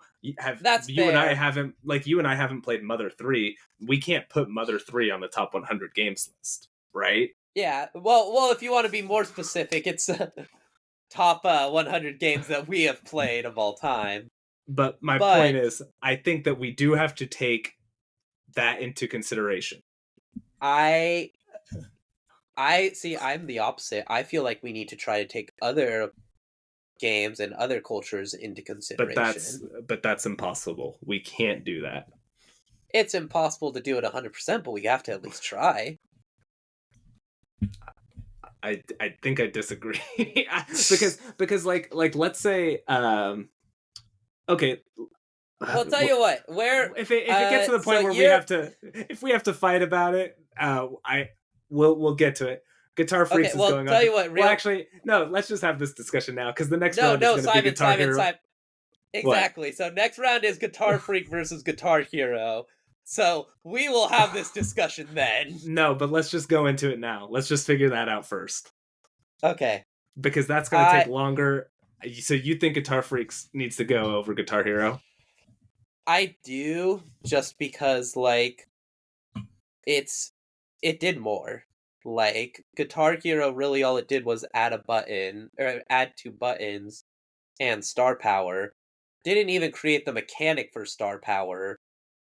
that's You and I fair. haven't you and I haven't played Mother 3. We can't put Mother 3 on the top 100 games list, right? Yeah. Well, if you want to be more specific, it's top 100 games that we have played of all time. But my point But is, I think that we do have to take that into consideration. I I see I'm the opposite. I feel like we need to try to take other games and other cultures into But consideration. that's impossible. We can't do that. It's impossible to do it 100%, but we have to at least try. I think I disagree because let's say okay, Well, tell you what, where if it gets to the so point where you're we have to fight about it, I we'll get to it. Guitar okay, Freaks is well, going on tell to, you what, well, real actually no, let's just have this discussion now because the next no, round is no, going to be Simon, Guitar Simon, Hero. Simon. What? Exactly. So next round is Guitar Freak versus Guitar Hero. So we will have this discussion then. No, but let's just go into it now. Let's just figure that out first Okay. because that's going to take I longer. So you think Guitar Freaks needs to go over Guitar Hero? I do just because like it's it did more. Like Guitar Hero really all it did was add a button or add two buttons and star power. Didn't even create the mechanic for star power.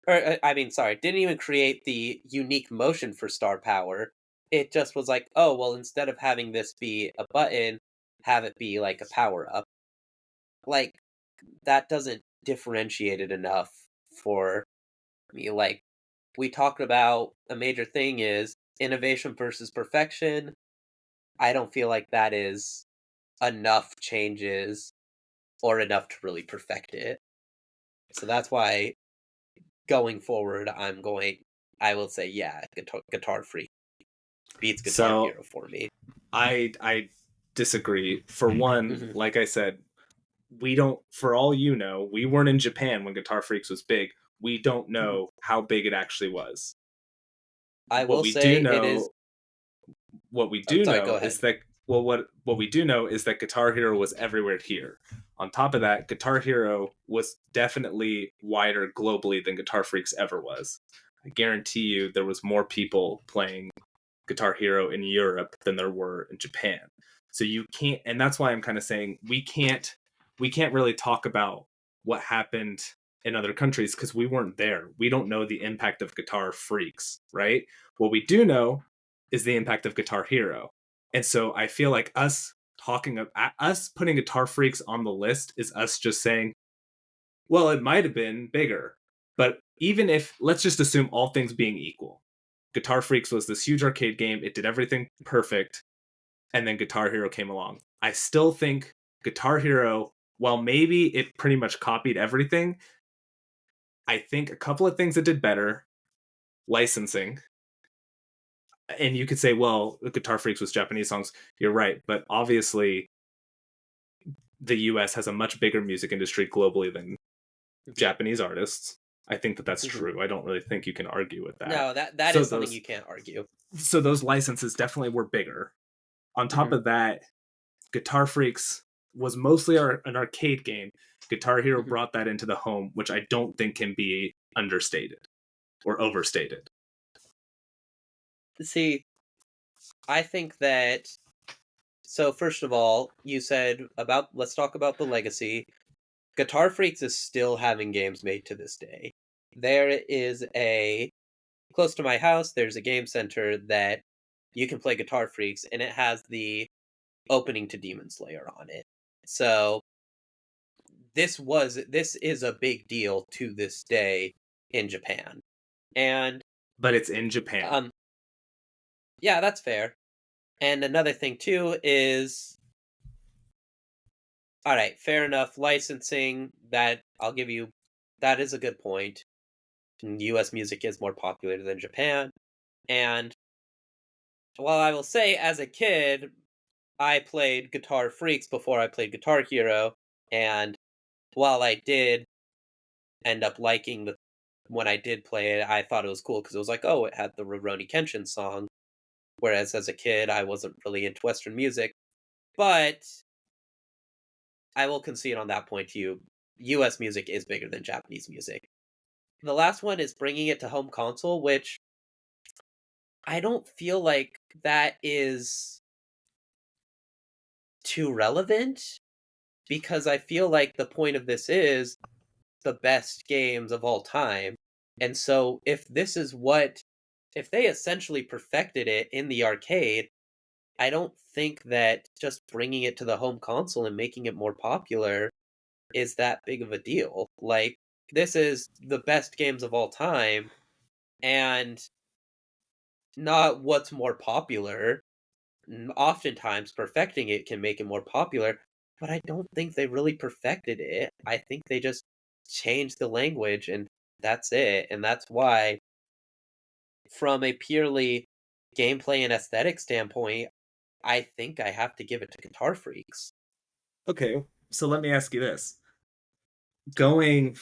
Or I mean, sorry, didn't even create the unique motion for star power. It just was like, oh, well, instead of having this be a button, have it be like a power up. Like that doesn't differentiate it enough for me. Like we talked about a major thing is innovation versus perfection. I don't feel like that is enough changes or enough to really perfect it. So that's why going forward, I will say, yeah, Guitar Freak beats Guitar So Hero for me. I disagree. For one, Mhm, like I said, we don't. For all you know, we weren't in Japan when Guitar Freaks was big. We don't mhm. know how big it actually was. I What will we say do it is. know, what we Oh, do sorry, go know is ahead. that what we do know is that Guitar Hero was everywhere here. On top of that, Guitar Hero was definitely wider globally than Guitar Freaks ever was. I guarantee you there was more people playing Guitar Hero in Europe than there were in Japan. So you can't, and that's why I'm kind of saying we can't really talk about what happened in other countries because we weren't there. We don't know the impact of Guitar Freaks, right? What we do know is the impact of Guitar Hero. And so I feel like us putting Guitar Freaks on the list is us just saying, well, it might have been bigger. But even if let's just assume all things being equal, Guitar Freaks was this huge arcade game. It did everything perfect, and then Guitar Hero came along. I still think Guitar Hero, while maybe it pretty much copied everything, I think a couple of things it did better, licensing. And you could say, well, Guitar Freaks was Japanese songs. You're right, but obviously the US has a much bigger music industry globally than Mhm, Japanese artists. I think that that's mhm. true. I don't really think you can argue with that. No, that So is something those you can't argue. those licenses definitely were bigger. On top Mhm, of that, Guitar Freaks was mostly an arcade game. Guitar Hero mhm. brought that into the home, which I don't think can be understated or overstated. See, I think that. So first of all, you said about let's talk about the legacy. Guitar Freaks is still having games made to this day. There is a close to my house. There's a game center that you can play Guitar Freaks, and it has the opening to Demon Slayer on it. So this is a big deal to this day in Japan. And But it's in Japan. um yeah, that's fair. And another thing too is, all right, fair enough, licensing, that I'll give you, that is a good point. US music is more popular than Japan. And while I will say as a kid I played Guitar Freaks before I played Guitar Hero, and while I did end up liking the when I did play it, I thought it was cool because it was like, oh, it had the Rurouni Kenshin song. Whereas as a kid, I wasn't really into Western music. But I will concede on that point to you. US music is bigger than Japanese music. The last one is bringing it to home console, which I don't feel like that is too relevant because I feel like the point of this is the best games of all time. And so if they essentially perfected it in the arcade, I don't think that just bringing it to the home console and making it more popular is that big of a deal. Like, this is the best games of all time and not what's more popular. Oftentimes, perfecting it can make it more popular, but I don't think they really perfected it. I think they just changed the language and that's it. And that's why, from a purely gameplay and aesthetic standpoint, I think I have to give it to Guitar Freaks. Okay, so let me ask you this: going,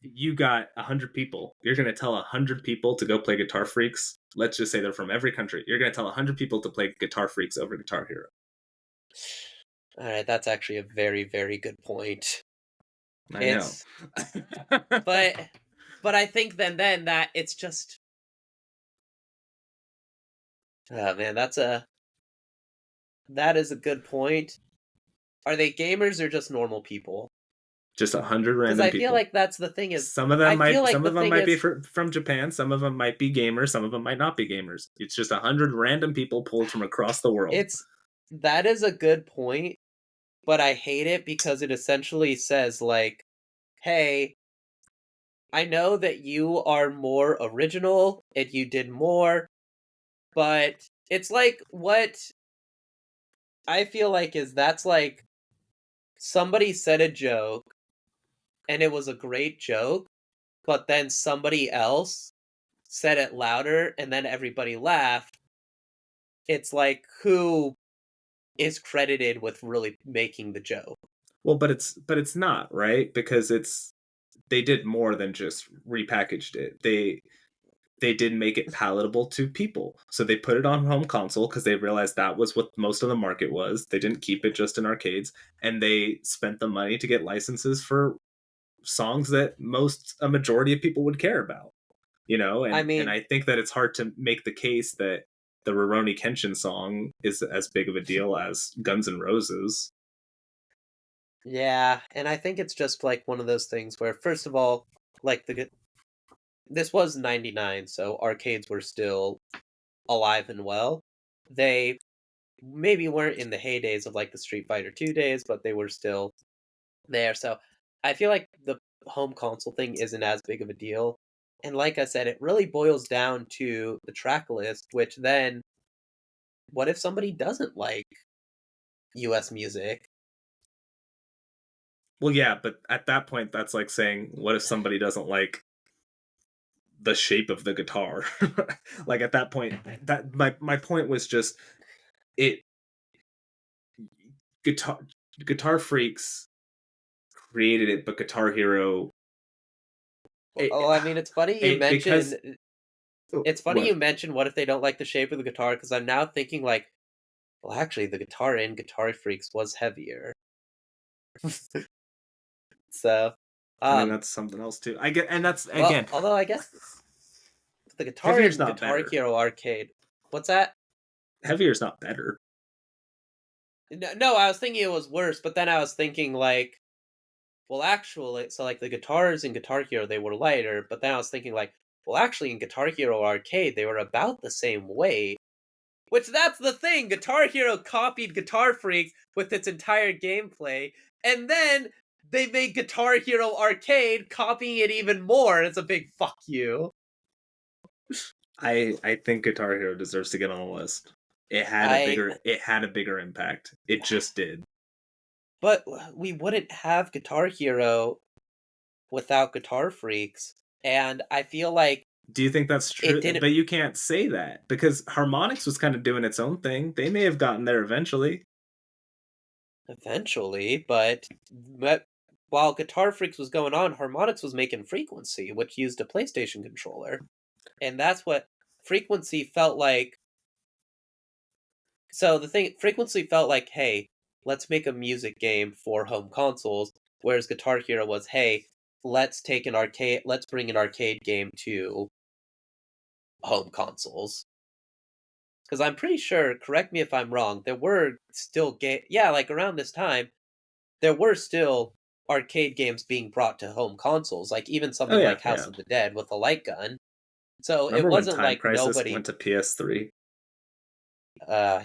you got 100 people. You're gonna tell 100 people to go play Guitar Freaks. Let's just say they're from every country. You're gonna tell 100 people to play Guitar Freaks over Guitar Hero. All right, that's actually a very, very good point. I know. It's but I think then that it's just, oh man, that is a good point. Are they gamers or just normal people? Just 100 Because random I feel people. like that's the thing is, Some of them I feel might like some the of them thing might be is, from Japan. Some of them might be gamers. Some of them might not be gamers. It's just 100 random people pulled from across the world. it's that is a good point, but I hate it because it essentially says like, hey, I know that you are more original and you did more, but it's like what I feel like is that's like somebody said a joke and it was a great joke, but then somebody else said it louder and then everybody laughed. It's like who is credited with really making the joke? Well, but it's not, right? Because they did more than just repackaged it. They did make it palatable to people. So they put it on home console because they realized that was what most of the market was. They didn't keep it just in arcades, and they spent the money to get licenses for songs that a majority of people would care about. I And mean, I think that it's hard to make the case that the Rurouni Kenshin song is as big of a deal as Guns N' Roses. yeah, and I think it's just like one of those things where first of all, like this was 99, so arcades were still alive and well. They maybe weren't in the heydays of like the Street Fighter 2 days, but they were still there. So I feel like the home console thing isn't as big of a deal. And like I said, it really boils down to the track list, which then what if somebody doesn't like US music? Well, yeah, but at that point, that's like saying, what if somebody doesn't like the shape of the guitar? Like at that point, that my point was just it. Guitar Freaks created it, but Guitar Hero, Oh, it, I mean, because it's funny you what? mention what if they don't like the shape of the guitar because I'm now thinking like, well, actually, the guitar in Guitar Freaks was heavier. So, I mean, um, that's something else too. I get, and that's well, again, although I guess the guitar heavier is in not Guitar better. Hero Arcade, what's that? Heavier is not better. No, no, I was thinking it was worse, but then I was thinking like, well, actually, so like the guitars in Guitar Hero they were lighter, but then I was thinking like, well, actually, in Guitar Hero Arcade they were about the same weight. Which that's the thing. Guitar Hero copied Guitar Freaks with its entire gameplay, and then they made Guitar Hero Arcade, copying it even more. It's a big fuck you. I think Guitar Hero deserves to get on the list. It had a bigger impact. It just did. But we wouldn't have Guitar Hero without Guitar Freaks, and I feel like Do you think that's true? it didn't But you can't say that because Harmonix was kind of doing its own thing. They may have gotten there eventually. eventually, but while Guitar Freaks was going on, Harmonix was making Frequency, which used a PlayStation controller. And that's what Frequency felt like. So Frequency felt like, hey, let's make a music game for home consoles, whereas Guitar Hero was, hey, let's bring an arcade game to home consoles. Because I'm pretty sure, correct me if I'm wrong, there were still like around this time, there were still arcade games being brought to home consoles, like even something like House of the Dead with a light gun. So Remember it wasn't when Time like Crisis nobody went to PS3?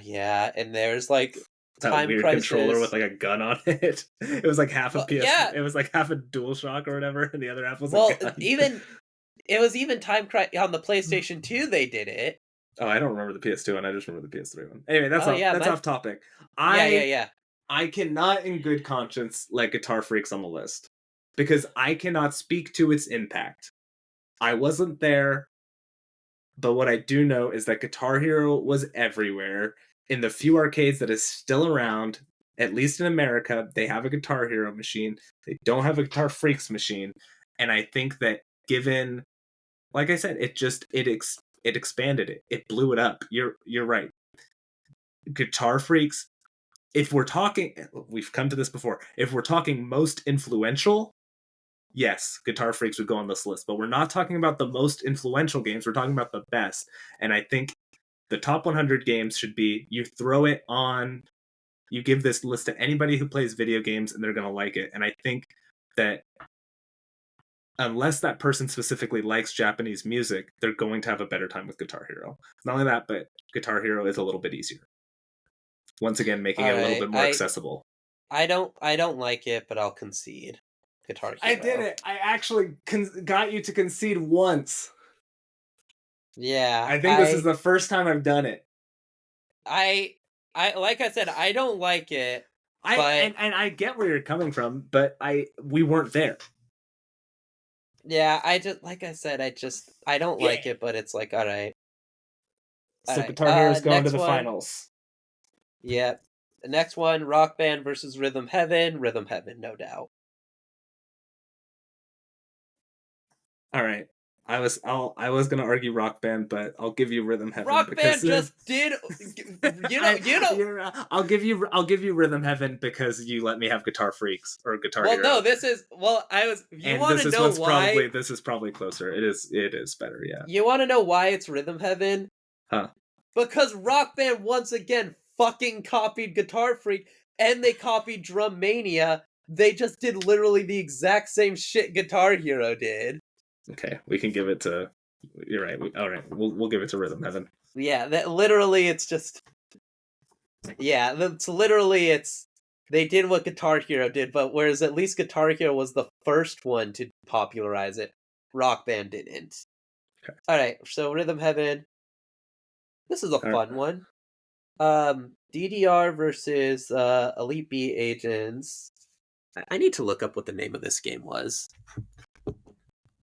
Yeah, and there's like That Time weird Crisis controller with like a gun on it. It was like half a Well, PS. yeah. It was like half a DualShock or whatever, and the other half was Well, a gun. it was even Time Crisis on the PlayStation 2 they did it. Oh, I don't remember the PS2 one. I just remember the PS3 one. Anyway, that's off topic. Yeah. I cannot, in good conscience, let Guitar Freaks on the list because I cannot speak to its impact. I wasn't there, but what I do know is that Guitar Hero was everywhere. In the few arcades that is still around, at least in America, they have a Guitar Hero machine. They don't have a Guitar Freaks machine, and I think that given, like I said, it expanded it. It blew it up. You're right. Guitar Freaks, if we're talking, we've come to this before, if we're talking most influential, yes, Guitar Freaks would go on this list, but we're not talking about the most influential games, we're talking about the best. And I think the top 100 games should be, you throw it on, you give this list to anybody who plays video games and they're going to like it. And I think that unless that person specifically likes Japanese music, they're going to have a better time with Guitar Hero. Not only that, but Guitar Hero is a little bit easier. Once again, making it a little bit more accessible. I don't like it, but I'll concede Guitar Hero. I did it. I actually got you to concede once. Yeah. I think this is the first time I've done it. I like I said, I don't like it. And I get where you're coming from, but we weren't there. Yeah, I just like I said, I don't like it, but it's like all right. So Guitar Hero's going to the finals. Yep. The next one, Rock Band versus Rhythm Heaven. Rhythm Heaven, no doubt. All right. I was gonna argue Rock Band, but I'll give you Rhythm Heaven. Rock Band just did. You know. I'll give you Rhythm Heaven because you let me have Guitar Freaks or Guitar Hero. Well, no, this is I was. You want to know why? This is probably closer. It is better. Yeah. You want to know why it's Rhythm Heaven? Huh? Because Rock Band once again fucking copied Guitar Freak, and they copied Drum Mania. They just did literally the exact same shit Guitar Hero did. Okay, we can give it to. You're right. All right, we'll give it to Rhythm Heaven. Yeah, that literally, it's just. Yeah, that's literally it's. They did what Guitar Hero did, but whereas at least Guitar Hero was the first one to popularize it, Rock Band didn't. Okay. All right, so Rhythm Heaven. This is a fun one. DDR versus Elite Beat Agents. I need to look up what the name of this game was.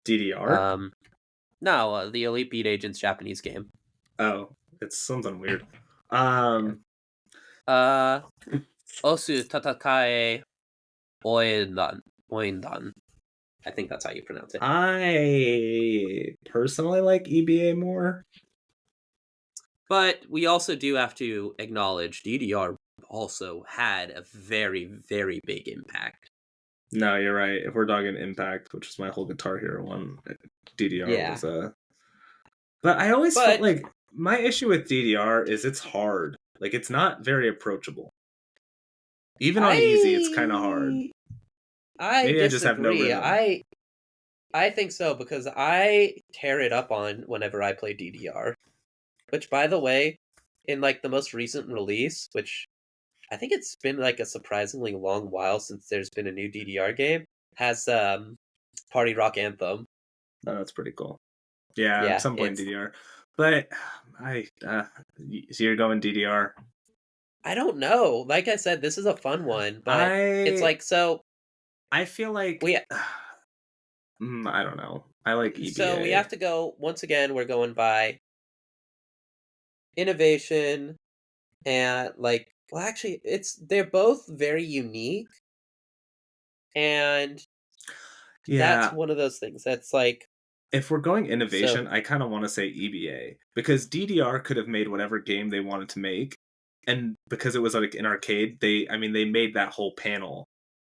DDR? No, the Elite Beat Agents Japanese game. Oh, it's something weird. Osu Tatakae Oendan. I think that's how you pronounce it. I personally like EBA more. But we also do have to acknowledge DDR also had a very, very big impact. No, you're right. If we're talking impact, which is my whole Guitar Hero one, DDR was But I always felt like my issue with DDR is it's hard. Like it's not very approachable. Even on easy, it's kind of hard. Maybe I just have no rhythm. I think so because I tear it up on whenever I play DDR. Which, by the way, in like the most recent release, which I think it's been like a surprisingly long while since there's been a new DDR game. Has Party Rock Anthem. Oh, that's pretty cool. Yeah, at Yeah, some point it's DDR. But so you're going DDR. I don't know. Like I said, this is a fun one, but it's I like so I feel like we I don't know. I like we EBA. have to go once again. We're going by innovation and like well, actually, they're both very unique, and that's Yeah, one of those things that's like if we're going so. innovation, I kind of want to say EBA because DDR could have made whatever game they wanted to make, and because it was like an arcade, they made that whole panel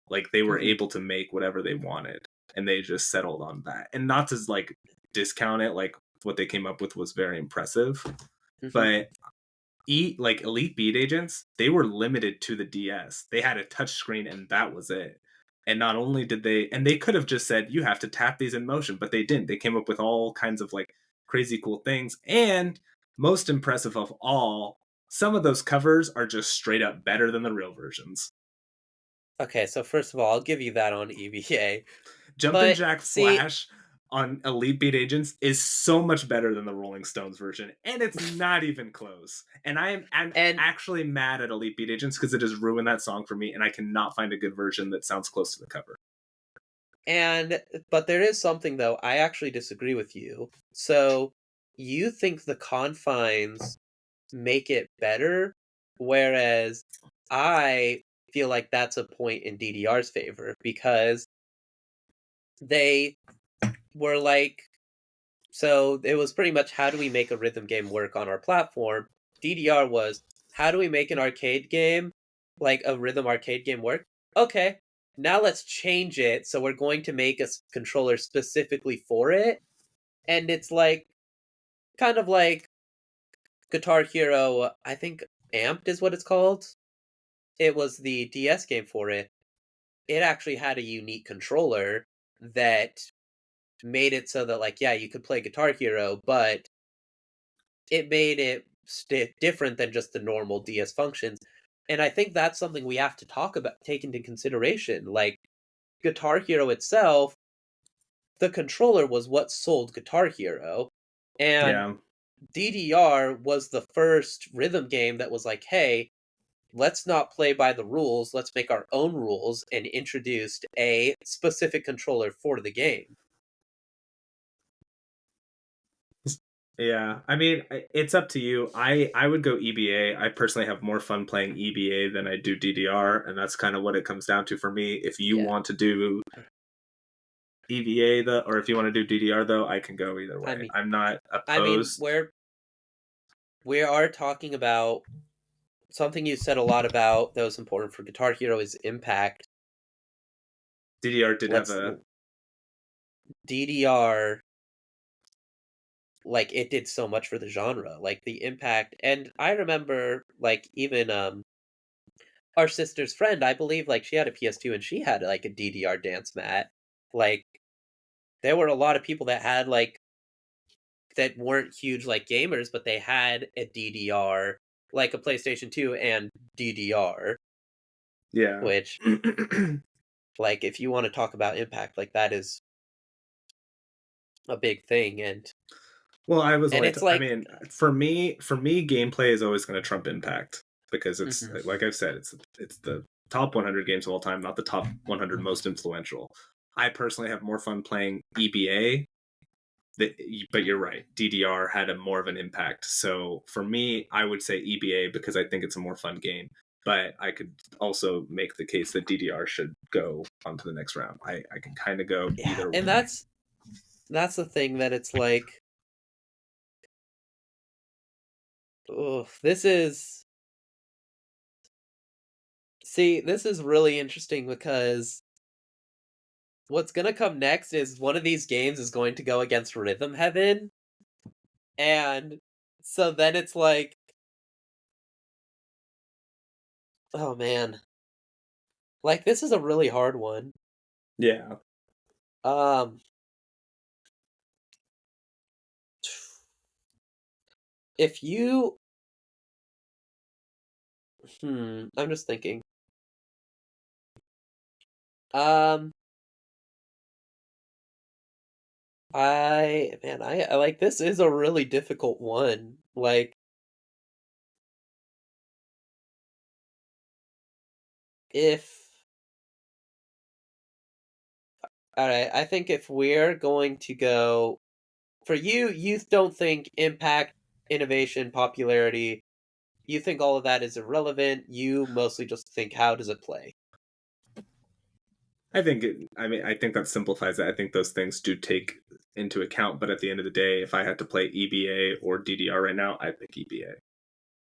like they were Mhm, able to make whatever they wanted, and they just settled on that. And not to like discount it, like what they came up with was very impressive, mhm. but like Elite Beat Agents, they were limited to the DS. They had a touch screen and that was it. And not only did they could have just said you have to tap these in motion, but they didn't. They came up with all kinds of like crazy cool things. And most impressive of all, some of those covers are just straight up better than the real versions. Okay, so first of all, I'll give you that on EVA, Jumpin' but Jack see, Flash on Elite Beat Agents is so much better than the Rolling Stones version, and it's not even close. And I'm and actually mad at Elite Beat Agents because it has ruined that song for me, and I cannot find a good version that sounds close to the cover. and but there is something though. I actually disagree with you. So you think the confines make it better, whereas I feel like that's a point in DDR's favor because they were like, so it was pretty much how do we make a rhythm game work on our platform? DDR was how do we make an arcade game, like a rhythm arcade game work? Okay, now let's change it. So we're going to make a controller specifically for it. And it's like, kind of like Guitar Hero, I think Amped is what it's called. It was the DS game for it. It actually had a unique controller that made it so that, like, yeah, you could play Guitar Hero, but it made it different than just the normal DS functions. And I think that's something we have to talk about, take into consideration. Like, Guitar Hero itself, the controller was what sold Guitar Hero. And Yeah, DDR was the first rhythm game that was like, hey, let's not play by the rules. Let's make our own rules and introduced a specific controller for the game. yeah. I mean, it's up to you. I would go EBA. I personally have more fun playing EBA than I do DDR, and that's kind of what it comes down to for me. If you Yeah. want to do EVA though, or if you want to do DDR though, I can go either I way. mean I'm not I mean opposed. we are talking about something you said a lot about that was important for Guitar Hero is impact. DDR did have Let's a DDR, like it did so much for the genre, like the impact. And I remember like even our sister's friend, I believe like she had a PS2 and she had like a DDR dance mat. Like there were a lot of people that had like that weren't huge like gamers, but they had a DDR, like a PlayStation 2 and DDR, yeah. which like if you want to talk about impact, like that is a big thing. Well, I was And only. it's I like mean, for me, gameplay is always going to trump impact because it's mhm. like I've said, it's the top 100 games of all time, not the top 100 most influential. I personally have more fun playing EBA, but you're right. DDR had a more of an impact. So for me, I would say EBA because I think it's a more fun game. But I could also make the case that DDR should go on to the next round. I can kind of go Yeah, either and way. that's the thing that it's like, oh, this is see, this is really interesting because what's gonna come next is one of these games is going to go against Rhythm Heaven, and so then it's like, oh man, like this is a really hard one. Yeah. Um, if you I'm just thinking. Um, I like this is a really difficult one. Like, if all right, I think if we're going to go for you, you don't think impact, innovation, popularity. You think all of that is irrelevant. You mostly just think how does it play. I think that simplifies it. I think those things do take into account, but at the end of the day, if I had to play EBA or DDR right now, I pick EBA.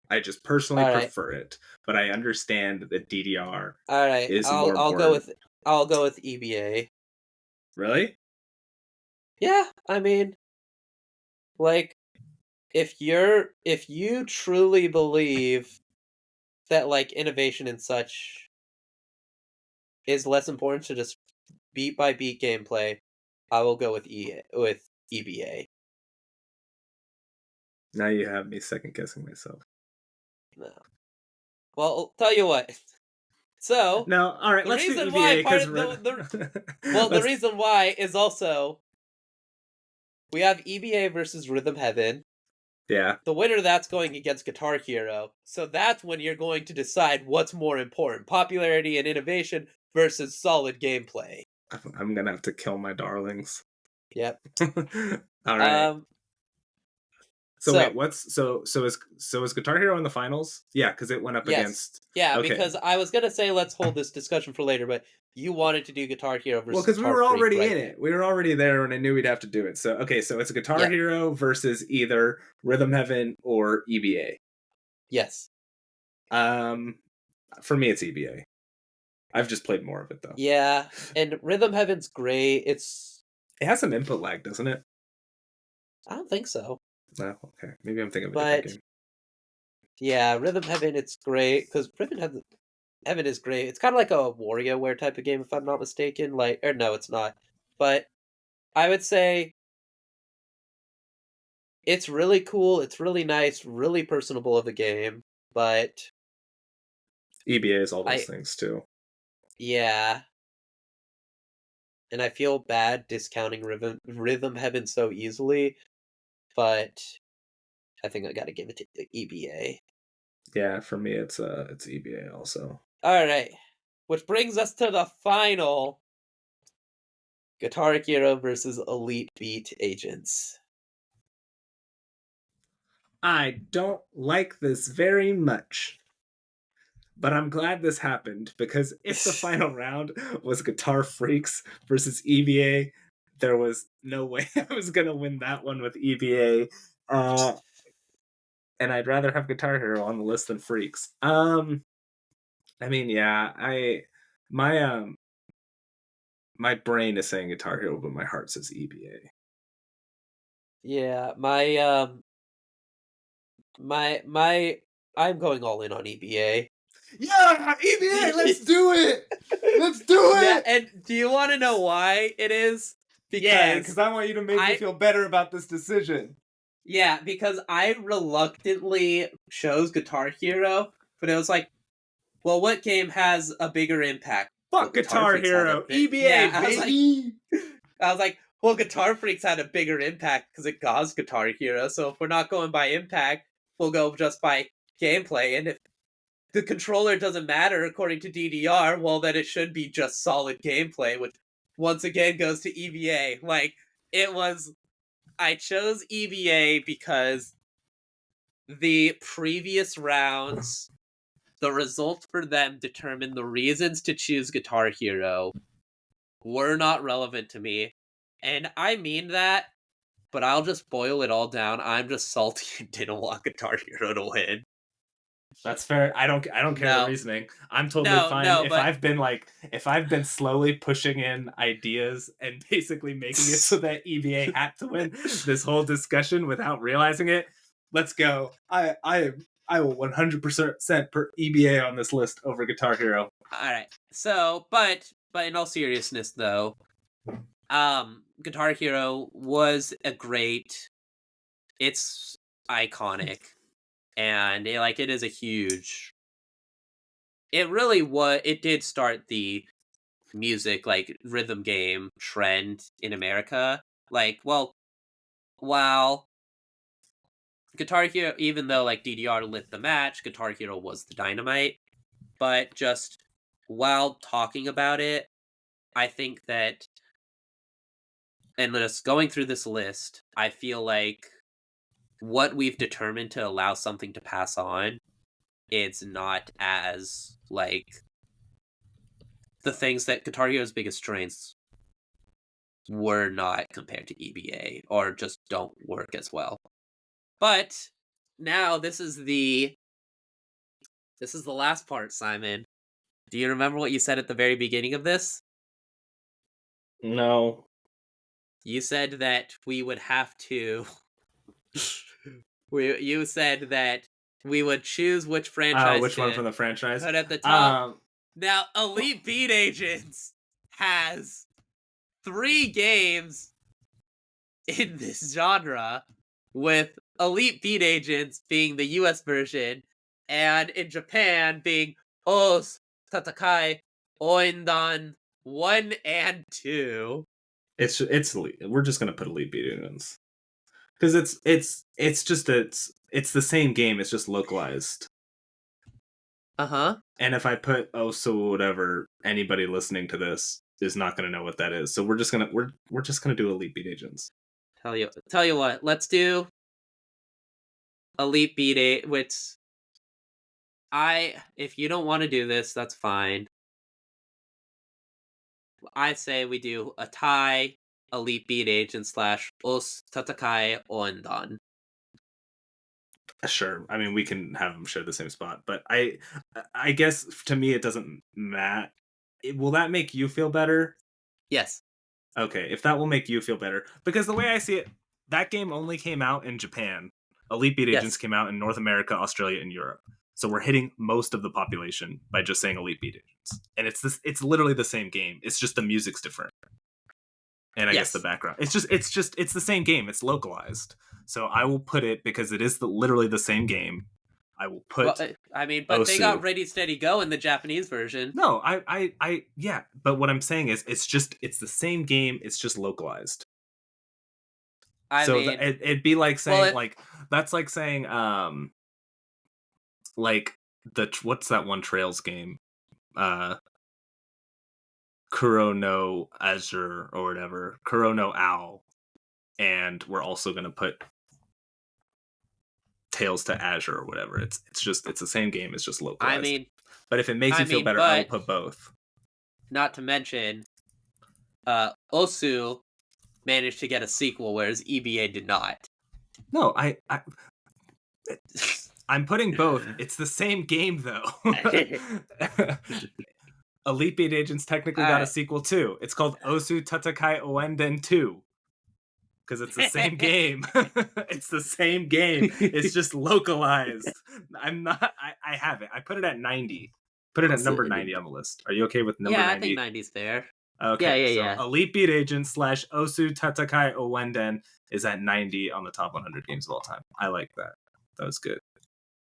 I just personally All right, prefer it, but I understand that DDR all right. is I'll more I'll go important. with I'll go with EBA. Really? Yeah, I mean, like if you truly believe that like innovation and such is less important to just beat by beat gameplay, I will go with EBA. Now you have me second guessing myself. No. Well, I'll tell you what. So, No, all right, the let's do reason why EBA part because of the let's. reason why is also we have EBA versus Rhythm Heaven. Yeah, The winner of that's going against Guitar Hero. So that's when you're going to decide what's more important, popularity and innovation versus solid gameplay. I'm gonna have to kill my darlings. Yep. All right. Um So wait, so is Guitar Hero in the finals? Yeah, because it went up yes. against. Yeah, Okay, because I was gonna say let's hold this discussion for later, but you wanted to do Guitar Hero well, versus because we Guitar were Freak, already right? in it. We were already there, and I knew we'd have to do it. So okay, so it's a Guitar Yep. Hero versus either Rhythm Heaven or EBA. Yes. Um, for me, it's EBA. I've just played more of it though. Yeah. And Rhythm Heaven's great. It's It has some input lag, doesn't it? I don't think so. No, okay. Maybe I'm thinking of a different But game. yeah, Rhythm Heaven it's great because Heaven is great. It's kind of like a WarioWare type of game, if I'm not mistaken. Like, or no, it's not. But I would say it's really cool. It's really nice, really personable of a game. But EBA is all those I, things too. yeah, and I feel bad discounting Rhythm Heaven so easily. But I think I got to give it to the EBA. Yeah, for me, it's EBA also. All right, which brings us to the final Guitar Hero versus Elite Beat Agents. I don't like this very much. But I'm glad this happened because if the final round was Guitar Freaks versus EVA, there was no way I was gonna win that one with EVA. And I'd rather have Guitar Hero on the list than Freaks. I mean, yeah, I my my brain is saying Guitar Hero, but my heart says EVA. Yeah, my I'm going all in on EBA. Yeah, EVA, let's do it. Let's do Yeah, it. and do you want to know why it is? Yeah, because Because I want you to make me I feel better about this decision. yeah, because I reluctantly chose Guitar Hero, but it was like, well, what game has a bigger impact? Well, Fuck Guitar Guitar Freaks had a Hero, bit. EVA, Yeah, baby. I was like, well, Guitar Freaks had a bigger impact because it caused Guitar Hero. So if we're not going by impact, we'll go just by gameplay. And if the controller doesn't matter according to DDR, well, then it should be just solid gameplay, which once again goes to EVA. Like, it was. I chose EVA because the previous rounds, the results for them determined the reasons to choose Guitar Hero were not relevant to me. And I mean that, but I'll just boil it all down. I'm just salty and didn't want Guitar Hero to win. That's fair. I don't care the No, reasoning. I'm totally no, fine no, but if I've been slowly pushing in ideas and basically making it so that EVA had to win this whole discussion without realizing it. Let's go. I will 100% per EBA on this list over Guitar Hero. all right. So, but in all seriousness, though, Guitar Hero was a great. It's iconic, and it is a huge it really was. It did start the music like rhythm game trend in America. Like, well, while Guitar Hero, even though like DDR lit the match, Guitar Hero was the dynamite. But just while talking about it, I think that, and just going through this list, I feel like what we've determined to allow something to pass on, it's not as like the things that Guitar Hero's biggest strengths were not compared to EBA, or just don't work as well. But now this is the last part, Simon. Do you remember what you said at the very beginning of this? No. You said that we would have to you said that we would choose which franchise Which one to from the franchise? put at the top. Um, Now, Elite Beat Agents has 3 games in this genre, with Elite Beat Agents being the US version, and in Japan being Os Tatakai Oindan 1 and 2. it's elite. We're just gonna put Elite Beat Agents because it's the same game. It's just localized. Uh-huh. And if I put so whatever, anybody listening to this is not gonna know what that is. So we're just gonna do Elite Beat Agents. Tell you what, let's do Elite Beat 8, which if you don't want to do this, that's fine. I say we do a tie Elite Beat Agent / Os Tatakai Ondan. Sure. I mean, we can have them share the same spot, but I guess to me it doesn't matter. Will that make you feel better? Yes. Okay, if that will make you feel better, because the way I see it, that game only came out in Japan. Elite Beat Agents came out in North America, Australia, and Europe. So we're hitting most of the population by just saying Elite Beat Agents, and it's literally the same game. It's just the music's different, and I guess the background. It's the same game. It's localized. So I will put it, because it is literally the same game. I will put. Well, I mean, but Osu. They got Ready Steady Go in the Japanese version. No, yeah. But what I'm saying is, it's the same game. It's just localized. I mean, it'd be like saying that's like saying like what's that one Trails game? Kuro no Azure or whatever. Kuro no Owl. And we're also gonna put Tales to Azure or whatever. It's the same game. It's just localized. I mean, but if it makes you feel better, I will put both. Not to mention, Osu managed to get a sequel, whereas EBA did not. No, I'm putting both. It's the same game, though. Elite Beat Agents technically got a sequel too. It's called Osu Tatakai Oenden 2. Because it's the same game. It's the same game. It's just localized. I have it. I put it at 90. Put it at number 90 on the list. Are you okay with number 90? Yeah, I think 90's fair. Okay, yeah. Elite Beat Agents / Osu Tatakai Owenden is at 90 on the top 100 games of all time. I like that. That was good.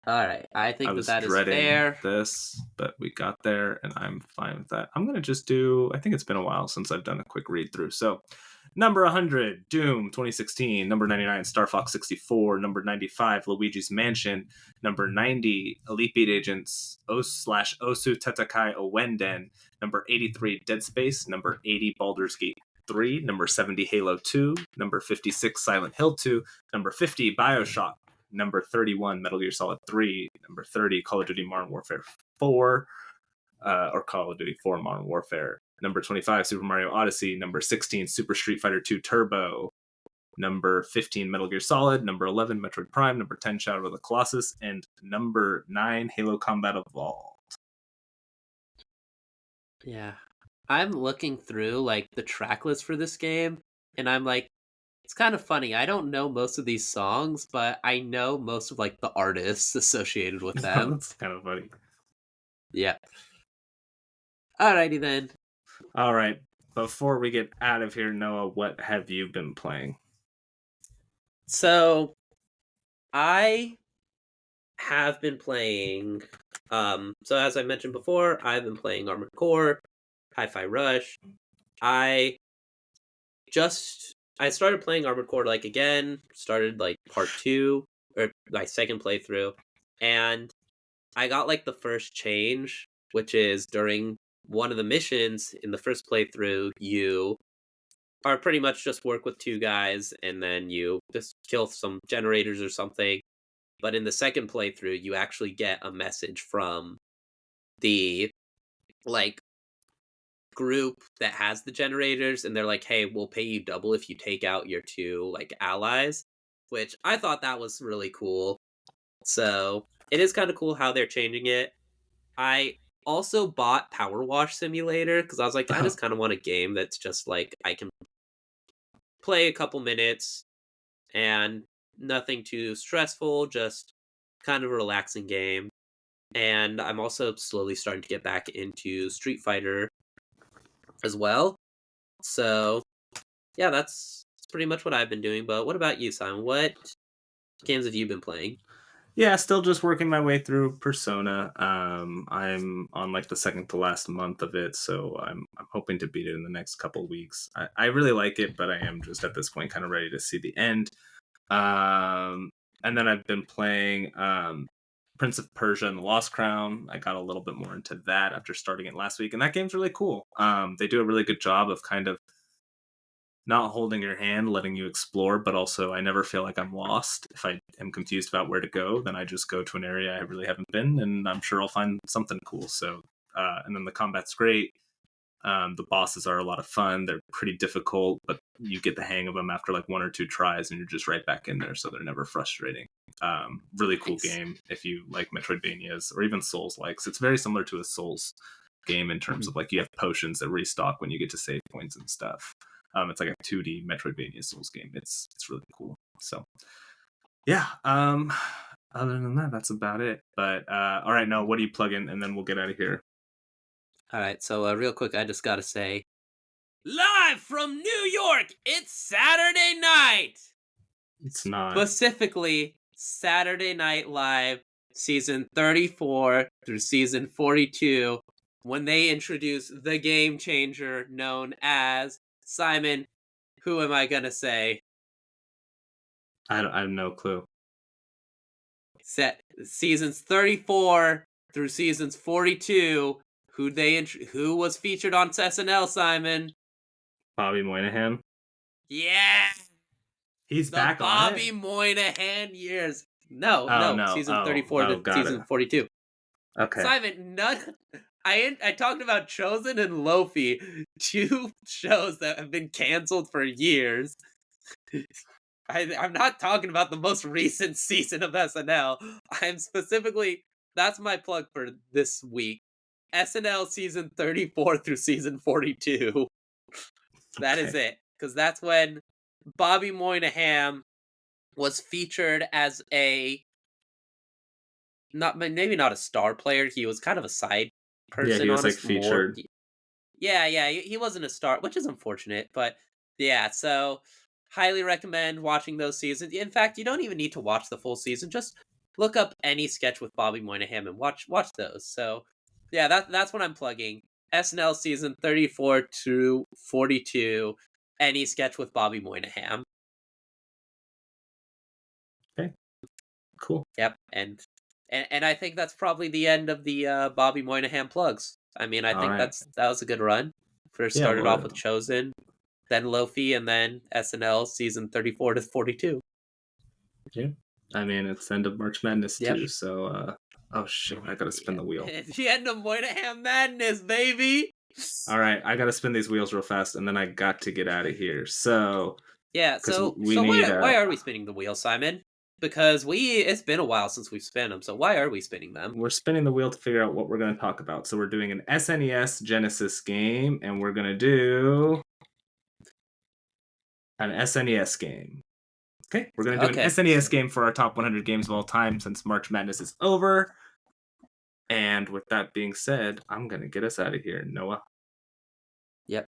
All right, I think that is fair. This, but we got there, and I'm fine with that. I'm gonna just do. I think it's been a while since I've done a quick read through. So, number 100, Doom 2016. Number 99, Star Fox 64. Number 95, Luigi's Mansion. Number 90, Elite Beat Agents /Osu Tatakai Owenden. Number 83, Dead Space. Number 80, Baldur's Gate 3. Number 70, Halo 2. Number 56, Silent Hill 2. Number 50, BioShock. Number 31, Metal Gear Solid 3. Number 30, Call of Duty Modern Warfare 4. Or Call of Duty 4 Modern Warfare. Number 25, Super Mario Odyssey. Number 16, Super Street Fighter 2 Turbo. Number 15, Metal Gear Solid. Number 11, Metroid Prime. Number 10, Shadow of the Colossus. And number 9, Halo Combat Evolved. Yeah. I'm looking through like the track list for this game, and I'm like, it's kind of funny. I don't know most of these songs, but I know most of like the artists associated with them. That's kind of funny. Yeah. Alrighty then. All right. Before we get out of here, Noah, what have you been playing? So, I have been playing So as I mentioned before, I've been playing Armored Core, Hi-Fi Rush. I I started playing Armored Core like again, started like part 2 or my second playthrough, and I got like the first change, which is during one of the missions in the first playthrough, you are pretty much just work with two guys and then you just kill some generators or something. But in the second playthrough, you actually get a message from the like group that has the generators, and they're like, "Hey, we'll pay you double if you take out your two like allies," which I thought that was really cool. So it is kind of cool how they're changing it. I also bought Power Wash Simulator because I was like, I just kind of want a game that's just like I can play a couple minutes and nothing too stressful, just kind of a relaxing game. And I'm also slowly starting to get back into Street Fighter as well. So, yeah, that's pretty much what I've been doing. But what about you, Simon? What games have you been playing? Yeah, still just working my way through Persona. I'm on like the second to last month of it, so I'm hoping to beat it in the next couple weeks. I really like it, but I am just at this point kind of ready to see the end. Um, and then I've been playing Prince of Persia and the Lost Crown. I got a little bit more into that after starting it last week, and that game's really cool. They do a really good job of kind of not holding your hand, letting you explore, but also I never feel like I'm lost. If I am confused about where to go, then I just go to an area I really haven't been, and I'm sure I'll find something cool. So, and then the combat's great. The bosses are a lot of fun. They're pretty difficult, but you get the hang of them after like one or two tries, and you're just right back in there. So they're never frustrating. Really cool Nice. game if you like Metroidvanias or even Souls likes. It's very similar to a Souls game in terms Mhm. of like you have potions that restock when you get to save points and stuff. It's like a 2D Metroidvania Souls game. It's really cool. So yeah. Other than that, that's about it. But all right, no, what do you plug in, and then we'll get out of here. All right, so real quick, I just got to say, live from New York, it's Saturday night. It's not. Specifically, Saturday Night Live season 34 through season 42, when they introduce the game changer known as Simon. Who am I gonna say? I have no clue. Set seasons 34 through seasons 42. Who was featured on SNL? Simon. Bobby Moynihan. Yeah, He's the back on it. Bobby Moynihan years. No, Oh no, no. season Oh 34 oh, to got it. season 42. Okay. Simon, none. I talked about Chosen and Lofi, two shows that have been canceled for years. I'm not talking about the most recent season of SNL. I'm specifically that's my plug for this week. SNL season 34 through season 42. That is Okay. it, because that's when Bobby Moynihan was featured as a not maybe not a star player. He was kind of a side Yeah, he person, was like honest more. featured. Yeah, yeah, he wasn't a star, which is unfortunate, but yeah, so highly recommend watching those seasons. In fact, you don't even need to watch the full season. Just look up any sketch with Bobby Moynihan and watch those. So, yeah, that's what I'm plugging. SNL season 34 to 42, any sketch with Bobby Moynihan. Okay. Cool. Yep, and I think that's probably the end of the Bobby Moynihan plugs. I mean, I All think right. that was a good run. First Yeah. started off Well. with Chosen, then Lofi, and then SNL season 34 to 42. Yeah. I mean, it's the end of March Madness Yep. too. So. Oh shit! I gotta spin Yeah. the wheel. The end of Moynihan Madness, baby! All right, I gotta spin these wheels real fast, and then I got to get out of here. So, Yeah, because so we so need why are we spinning the wheel, Simon? Because it's been a while since we've spun them, so why are we spinning them? we're spinning the wheel to figure out what we're going to talk about. So we're doing an SNES Genesis game, and we're going to do an SNES game. Okay, we're going to do an Okay. SNES game for our top 100 games of all time since March Madness is over. And with that being said, I'm going to get us out of here, Noah. Yep.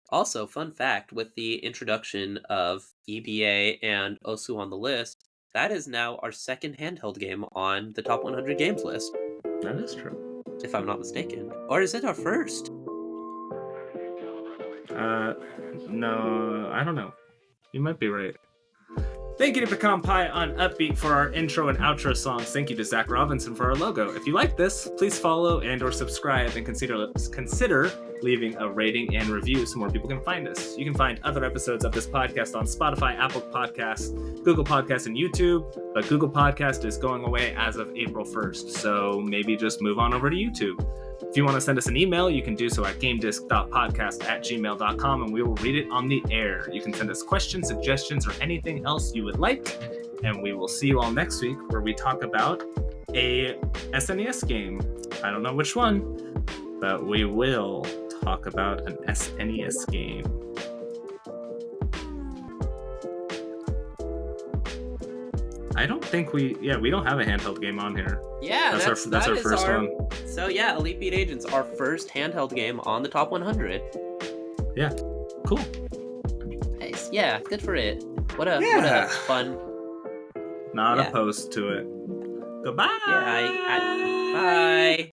Also, fun fact, with the introduction of EBA and Osu on the list, that is now our second handheld game on the top 100 games list. That is true. if I'm not mistaken. Or is it our first? No, I don't know. You might be right. Thank you to Pecan Pie on Upbeat for our intro and outro songs. Thank you to Zach Robinson for our logo. If you like this, please follow and or subscribe and consider leaving a rating and review so more people can find us. You can find other episodes of this podcast on Spotify, Apple Podcasts, Google Podcasts, and YouTube. But Google Podcast is going away as of April 1st, so maybe just move on over to YouTube. If you want to send us an email, you can do so at gamedisc.podcast@gmail.com, and we will read it on the air. You can send us questions, suggestions, or anything else you would like, and we will see you all next week where we talk about a SNES game. I don't know which one, but we will talk about an SNES game. I don't think we don't have a handheld game on here. Yeah, that's our first one. So yeah, Elite Beat Agents, our first handheld game on the top 100. Yeah, cool. Nice. Yeah, good for it. What a fun. Not opposed to it. Goodbye. Yeah, bye.